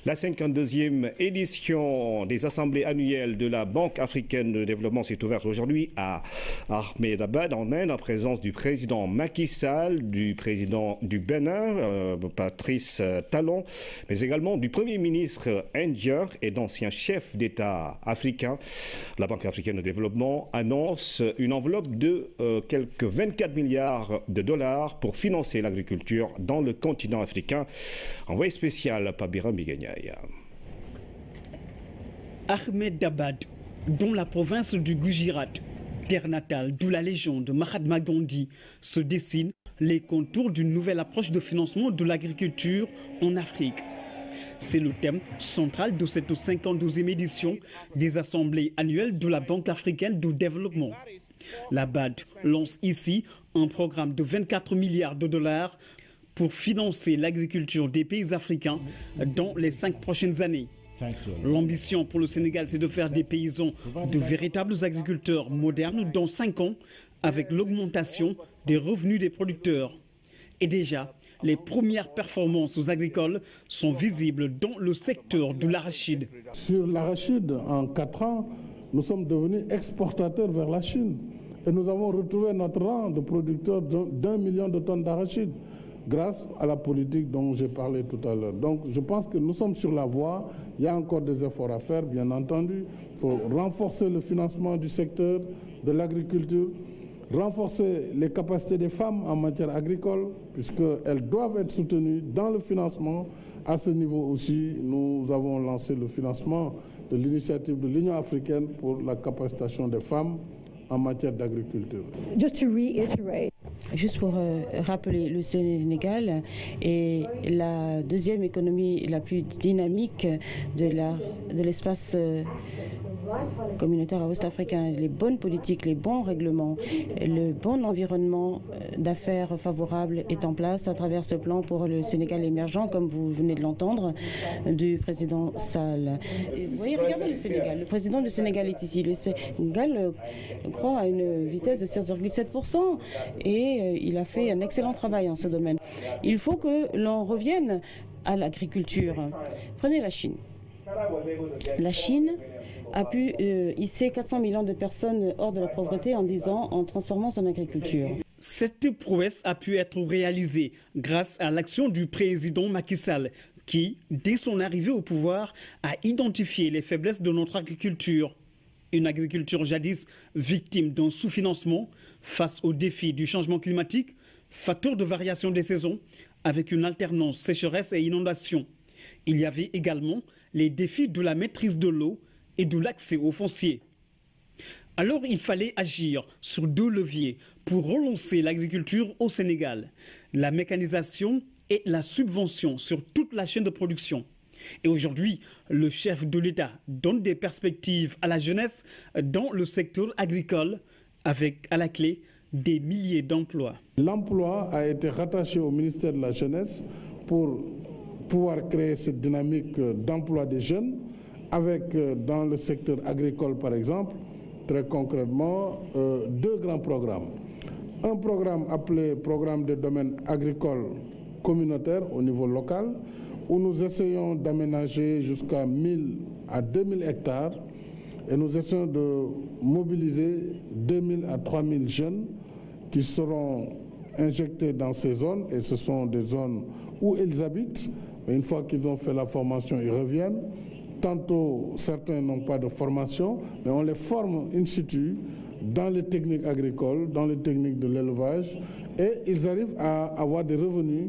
La 52e édition des assemblées annuelles de la Banque africaine de développement s'est ouverte aujourd'hui à Ahmedabad, en Inde, en présence du président Macky Sall, du président du Bénin, Patrice Talon, mais également du Premier ministre indien et d'anciens chefs d'État africains. La Banque africaine de développement annonce une enveloppe de quelques 24 milliards de dollars pour financer l'agriculture dans le continent africain. Envoyé spécial Pabira Mbigenya. Ahmedabad, dont la province du Gujarat, terre natale d'où la légende de Mahatma Gandhi, se dessinent les contours d'une nouvelle approche de financement de l'agriculture en Afrique. C'est le thème central de cette 52e édition des assemblées annuelles de la Banque africaine de développement. La BAD lance ici un programme de 24 milliards de dollars pour financer l'agriculture des pays africains dans les 5 prochaines années. L'ambition pour le Sénégal, c'est de faire des paysans de véritables agriculteurs modernes dans 5 ans, avec l'augmentation des revenus des producteurs. Et déjà, les premières performances agricoles sont visibles dans le secteur de l'arachide. Sur l'arachide, en 4 ans, nous sommes devenus exportateurs vers la Chine. Et nous avons retrouvé notre rang de producteurs d'1 million de tonnes d'arachide grâce à la politique dont j'ai parlé tout à l'heure. Donc je pense que nous sommes sur la voie. Il y a encore des efforts à faire, bien entendu. Il faut renforcer le financement du secteur de l'agriculture, renforcer les capacités des femmes en matière agricole, puisqu'elles doivent être soutenues dans le financement. À ce niveau aussi, nous avons lancé le financement de l'initiative de l'Union africaine pour la capacitation des femmes en matière d'agriculture. Juste pour rappeler, le Sénégal est la deuxième économie la plus dynamique de l'espace communautaire ouest-africain. Les bonnes politiques, les bons règlements, le bon environnement d'affaires favorable est en place à travers ce plan pour le Sénégal émergent, comme vous venez de l'entendre, du président Sall. Vous voyez, regardez le Sénégal. Le président du Sénégal est ici. Le Sénégal croît à une vitesse de 6,7% et il a fait un excellent travail en ce domaine. Il faut que l'on revienne à l'agriculture. Prenez la Chine. La Chine a pu hisser 400 millions de personnes hors de la pauvreté en 10 ans en transformant son agriculture. Cette prouesse a pu être réalisée grâce à l'action du président Macky Sall qui, dès son arrivée au pouvoir, a identifié les faiblesses de notre agriculture. Une agriculture jadis victime d'un sous-financement face aux défis du changement climatique, facteur de variation des saisons, avec une alternance sécheresse et inondation. Il y avait également les défis de la maîtrise de l'eau et de l'accès au foncier. Alors il fallait agir sur 2 leviers pour relancer l'agriculture au Sénégal, la mécanisation et la subvention sur toute la chaîne de production. Et aujourd'hui, le chef de l'État donne des perspectives à la jeunesse dans le secteur agricole, avec à la clé des milliers d'emplois. L'emploi a été rattaché au ministère de la Jeunesse pour pouvoir créer cette dynamique d'emploi des jeunes, avec dans le secteur agricole par exemple, très concrètement, 2 grands programmes. Un programme appelé Programme des domaines agricoles communautaires au niveau local, où nous essayons d'aménager jusqu'à 1000 à 2000 hectares et nous essayons de mobiliser 2000 à 3000 jeunes qui seront injectés dans ces zones, et ce sont des zones où ils habitent. Mais une fois qu'ils ont fait la formation, ils reviennent. Tantôt, certains n'ont pas de formation, mais on les forme in situ dans les techniques agricoles, dans les techniques de l'élevage, et ils arrivent à avoir des revenus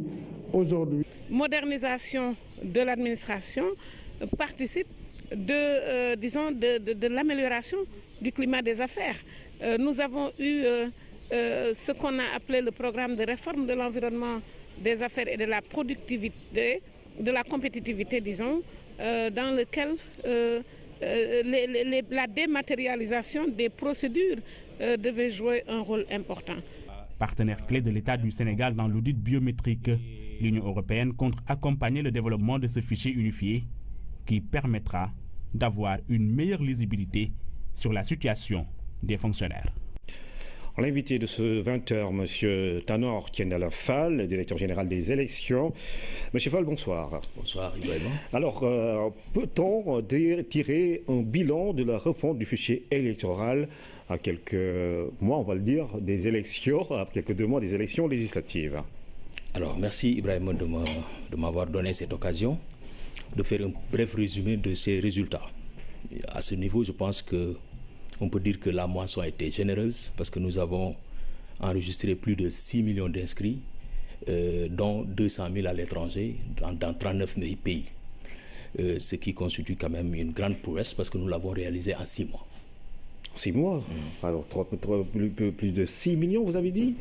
aujourd'hui. Modernisation de l'administration participe de l'amélioration du climat des affaires. Nous avons eu ce qu'on a appelé le programme de réforme de l'environnement des affaires et de la productivité, de la compétitivité, disons, dans lequel la dématérialisation des procédures devait jouer un rôle important. Partenaire clé de l'État du Sénégal dans l'audit biométrique, l'Union européenne compte accompagner le développement de ce fichier unifié qui permettra d'avoir une meilleure lisibilité sur la situation des fonctionnaires. L'invité de ce 20h, M. Tanor Tiendala Fall, directeur général des élections. M. Fall, bonsoir. Bonsoir, Ibrahim. Alors, peut-on tirer un bilan de la refonte du fichier électoral à quelques mois, on va le dire, des élections, à quelques 2 mois des élections législatives? Alors, merci Ibrahim de m'avoir donné cette occasion de faire un bref résumé de ces résultats. À ce niveau, je pense qu'on peut dire que la moisson a été généreuse parce que nous avons enregistré plus de 6 millions d'inscrits, dont 200 000 à l'étranger, dans 39 pays. Ce qui constitue quand même une grande prouesse parce que nous l'avons réalisé en 6 mois. 6 mois. Alors, plus de 6 millions, vous avez dit?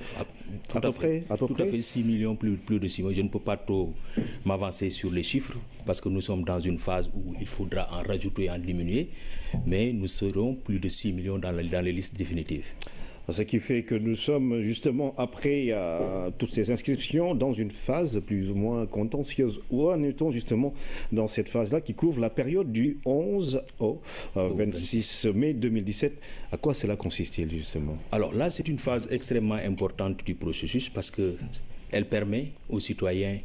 Tout à fait 6 millions, plus de 6 mois. Je ne peux pas trop m'avancer sur les chiffres parce que nous sommes dans une phase où il faudra en rajouter et en diminuer, mais nous serons plus de 6 millions dans les listes définitives. Ce qui fait que nous sommes justement après toutes ces inscriptions dans une phase plus ou moins contentieuse. Où en est-on justement dans cette phase-là qui couvre la période du 11 au 26 mai 2017? À quoi cela consiste-t-il justement? Alors là, c'est une phase extrêmement importante du processus parce qu'elle permet aux citoyens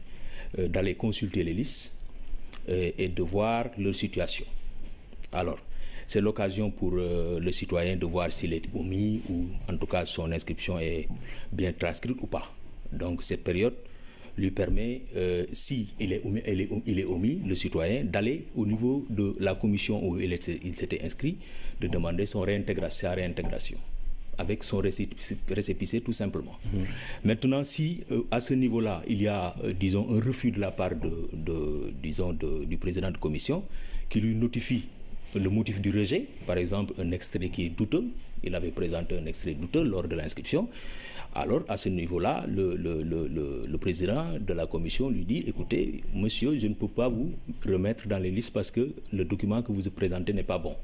d'aller consulter les listes et de voir leur situation. Alors, c'est l'occasion pour le citoyen de voir s'il est omis ou en tout cas son inscription est bien transcrite ou pas. Donc cette période lui permet, si il est omis, le citoyen, d'aller au niveau de la commission où il s'était inscrit, de demander sa réintégration avec son récépissé tout simplement. Maintenant, si à ce niveau-là, il y a, disons, un refus de la part du président de commission qui lui notifie le motif du rejet, par exemple un extrait qui est douteux, il avait présenté un extrait douteux lors de l'inscription, alors à ce niveau-là, le président de la commission lui dit, écoutez, monsieur, je ne peux pas vous remettre dans les listes parce que le document que vous présentez n'est pas bon.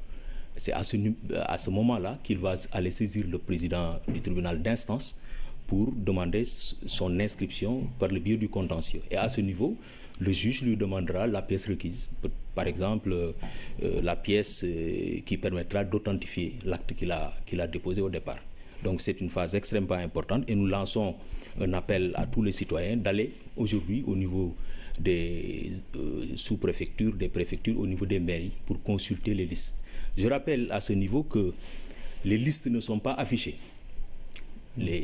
C'est à ce moment-là qu'il va aller saisir le président du tribunal d'instance pour demander son inscription par le biais du contentieux. Et à ce niveau, le juge lui demandera la pièce requise. Par exemple, la pièce qui permettra d'authentifier l'acte qu'il a déposé au départ. Donc c'est une phase extrêmement importante et nous lançons un appel à tous les citoyens d'aller aujourd'hui au niveau des sous-préfectures, des préfectures, au niveau des mairies pour consulter les listes. Je rappelle à ce niveau que les listes ne sont pas affichées.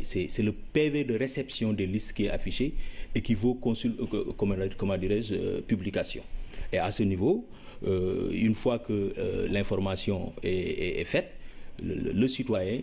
C'est le PV de réception des listes qui est affiché et qui vaut publication. Et à ce niveau, une fois que l'information est faite, le citoyen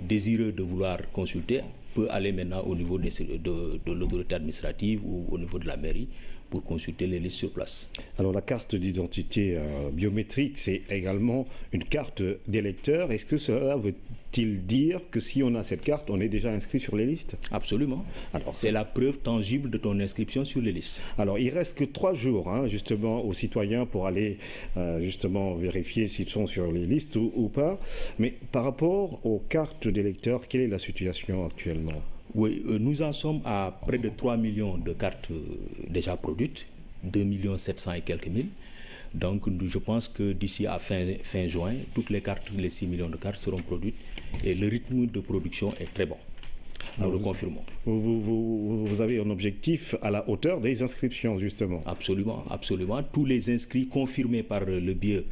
désireux de vouloir consulter peut aller maintenant au niveau de l'autorité administrative ou au niveau de la mairie pour consulter les listes sur place. Alors la carte d'identité biométrique, c'est également une carte d'électeur. Est-ce que cela veut-il dire que si on a cette carte, on est déjà inscrit sur les listes? Absolument. Alors c'est la preuve tangible de ton inscription sur les listes. Alors il reste que 3 jours justement aux citoyens pour aller justement vérifier s'ils sont sur les listes ou pas. Mais par rapport aux cartes d'électeurs, quelle est la situation actuellement? Oui, nous en sommes à près de 3 millions de cartes déjà produites, 2 700 000 et quelques mille. Donc je pense que d'ici à fin juin, toutes les cartes, les 6 millions de cartes seront produites et le rythme de production est très bon. Nous le confirmons. Vous avez un objectif à la hauteur des inscriptions, justement? Absolument, absolument. Tous les inscrits confirmés par le biais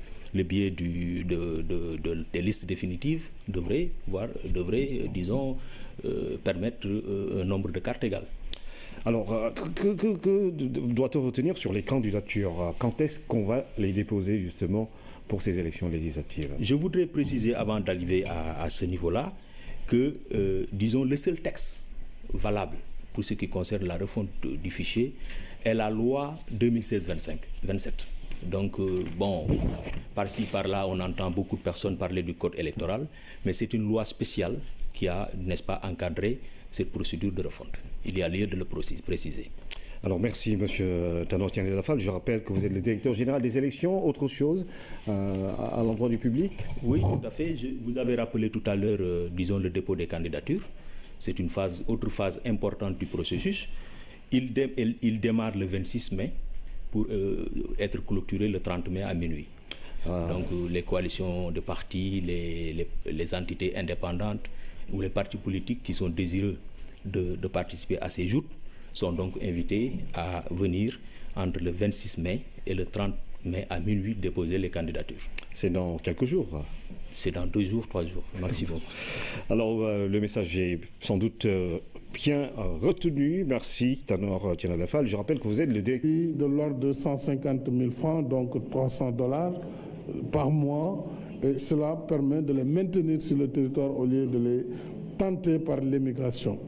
des listes définitives devraient disons, permettre un nombre de cartes égal. Alors, que doit-on retenir sur les candidatures? Quand est-ce qu'on va les déposer, justement, pour ces élections législatives? Je voudrais préciser, avant d'arriver à ce niveau-là, que, disons, le seul texte valable pour ce qui concerne la refonte du fichier est la loi 2016-27. Donc, bon, par-ci, par-là, on entend beaucoup de personnes parler du code électoral, mais c'est une loi spéciale qui a, n'est-ce pas, encadré cette procédure de refonte. Il y a lieu de le préciser. Alors merci M. Tanor Tiendé-Lafal. Je rappelle que vous êtes le directeur général des élections. Autre chose à l'endroit du public? Oui, tout à fait. Vous avez rappelé tout à l'heure, disons, le dépôt des candidatures. C'est une autre phase importante du processus. Il démarre le 26 mai pour être clôturé le 30 mai à minuit. Donc les coalitions de partis, les entités indépendantes ou les partis politiques qui sont désireux de participer à ces joutes sont donc invités à venir entre le 26 mai et le 30 mai à minuit déposer les candidatures. C'est dans quelques jours? C'est dans 2 jours, 3 jours, maximum. Alors le message est sans doute bien retenu. Merci Tanor Tiendé-Lafal. Je rappelle que vous êtes le directeur de l'ordre de 150 000 francs, donc $300 par mois. Et cela permet de les maintenir sur le territoire au lieu de les tenter par l'émigration.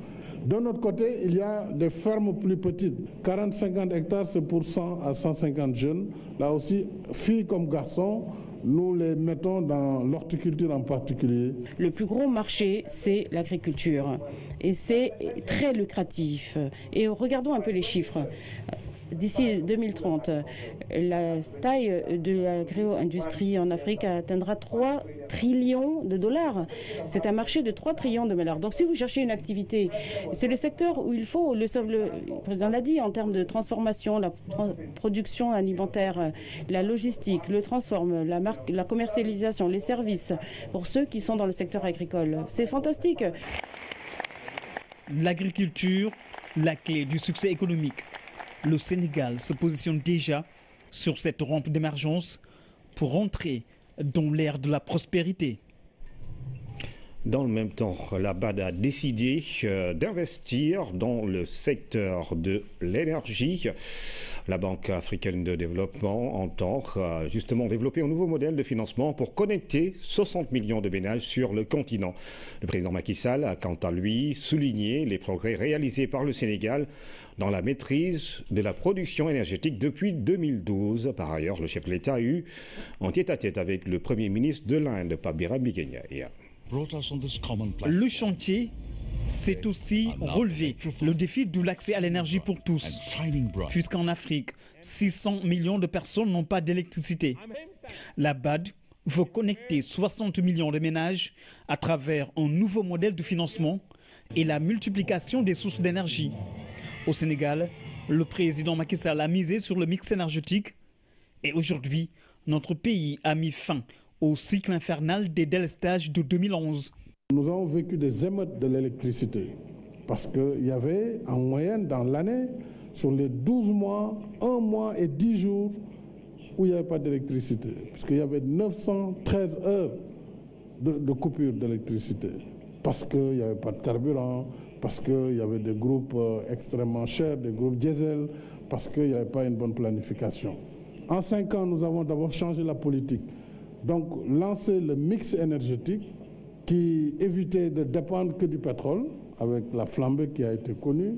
D'un autre côté, il y a des fermes plus petites. 40-50 hectares, c'est pour 100 à 150 jeunes. Là aussi, filles comme garçons, nous les mettons dans l'horticulture en particulier. Le plus gros marché, c'est l'agriculture. Et c'est très lucratif. Et regardons un peu les chiffres. d'ici 2030, la taille de l'agro-industrie en Afrique atteindra 3 trillions de dollars. C'est un marché de 3 trillions de dollars. Donc si vous cherchez une activité, c'est le secteur où il faut, le président l'a dit, en termes de transformation, la production alimentaire, la logistique, le transforme, la commercialisation, les services, pour ceux qui sont dans le secteur agricole. C'est fantastique. L'agriculture, la clé du succès économique. Le Sénégal se positionne déjà sur cette rampe d'émergence pour entrer dans l'ère de la prospérité. Dans le même temps, la BAD a décidé d'investir dans le secteur de l'énergie. La Banque africaine de développement entend justement développer un nouveau modèle de financement pour connecter 60 millions de ménages sur le continent. Le président Macky Sall a quant à lui souligné les progrès réalisés par le Sénégal dans la maîtrise de la production énergétique depuis 2012. Par ailleurs, le chef de l'État a eu un tête-à-tête avec le Premier ministre de l'Inde, Pabira Migenya. Le chantier, c'est aussi relever le défi de l'accès à l'énergie pour tous. Puisqu'en Afrique, 600 millions de personnes n'ont pas d'électricité. La BAD veut connecter 60 millions de ménages à travers un nouveau modèle de financement et la multiplication des sources d'énergie. Au Sénégal, le président Macky Sall a misé sur le mix énergétique et aujourd'hui, notre pays a mis fin au cycle infernal des délestages de 2011. Nous avons vécu des émeutes de l'électricité parce qu'il y avait en moyenne dans l'année, sur les 12 mois, 1 mois et 10 jours où il n'y avait pas d'électricité. Puisqu'il y avait 913 heures de coupure d'électricité. Parce qu'il n'y avait pas de carburant, parce qu'il y avait des groupes extrêmement chers, des groupes diesel, parce qu'il n'y avait pas une bonne planification. En 5 ans, nous avons d'abord changé la politique. Donc, lancer le mix énergétique qui évitait de dépendre que du pétrole, avec la flambée qui a été connue.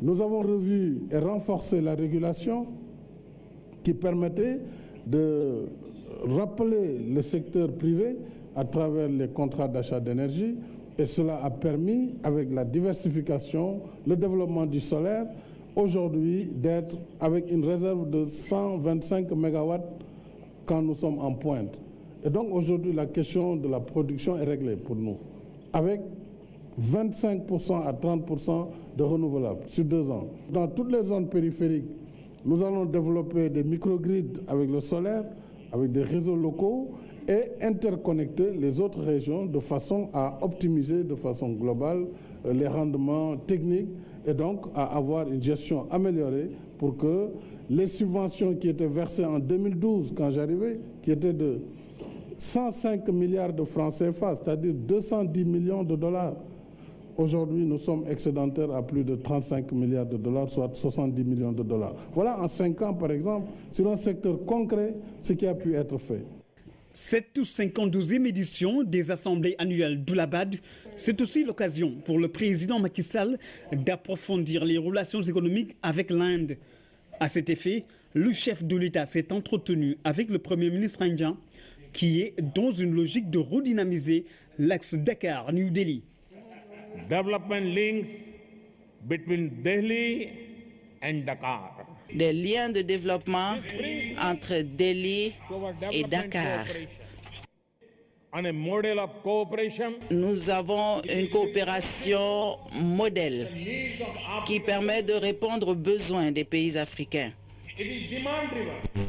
Nous avons revu et renforcé la régulation qui permettait de rappeler le secteur privé à travers les contrats d'achat d'énergie. Et cela a permis, avec la diversification, le développement du solaire, aujourd'hui d'être avec une réserve de 125 MW quand nous sommes en pointe. Et donc aujourd'hui, la question de la production est réglée pour nous, avec 25% à 30% de renouvelables sur 2 ans. Dans toutes les zones périphériques, nous allons développer des microgrids avec le solaire, avec des réseaux locaux et interconnecter les autres régions de façon à optimiser de façon globale les rendements techniques et donc à avoir une gestion améliorée pour que les subventions qui étaient versées en 2012 quand j'arrivais, qui étaient de 105 milliards de francs CFA, c'est-à-dire 210 millions de dollars. Aujourd'hui, nous sommes excédentaires à plus de 35 milliards de dollars, soit 70 millions de dollars. Voilà en 5 ans, par exemple, sur un secteur concret, ce qui a pu être fait. Cette 52e édition des assemblées annuelles de la BAD, c'est aussi l'occasion pour le président Macky Sall d'approfondir les relations économiques avec l'Inde. À cet effet, le chef de l'État s'est entretenu avec le Premier ministre indien, qui est dans une logique de redynamiser l'axe Dakar-New Delhi. Development links between Delhi and Dakar. Des liens de développement entre Delhi et Dakar. Nous avons une coopération modèle qui permet de répondre aux besoins des pays africains.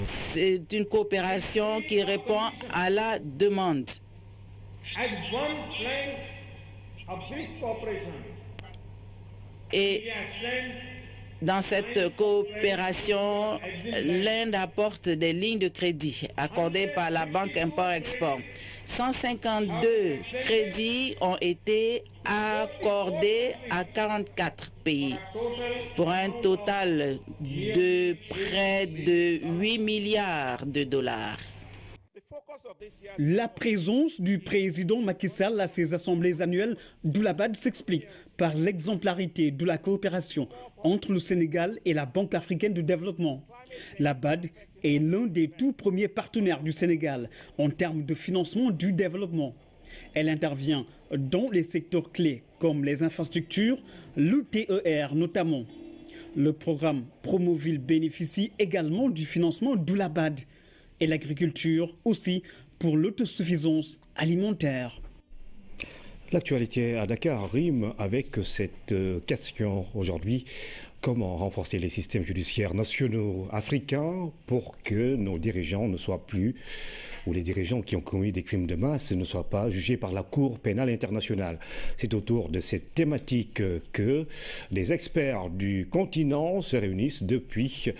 C'est une coopération qui répond à la demande. Et dans cette coopération, l'Inde apporte des lignes de crédit accordées par la Banque Import-Export. 152 crédits ont été accordés à 44 pays pour un total de près de 8 milliards de dollars. La présence du président Macky Sall à ces assemblées annuelles de la BAD s'explique par l'exemplarité de la coopération entre le Sénégal et la Banque africaine de développement. La BAD est l'un des tout premiers partenaires du Sénégal en termes de financement du développement. Elle intervient dans les secteurs clés comme les infrastructures, le TER notamment. Le programme Promoville bénéficie également du financement d'Oulabad et l'agriculture aussi pour l'autosuffisance alimentaire. L'actualité à Dakar rime avec cette question aujourd'hui. Comment renforcer les systèmes judiciaires nationaux africains pour que nos dirigeants ne soient plus, ou les dirigeants qui ont commis des crimes de masse ne soient pas jugés par la Cour pénale internationale? C'est autour de cette thématique que les experts du continent se réunissent depuis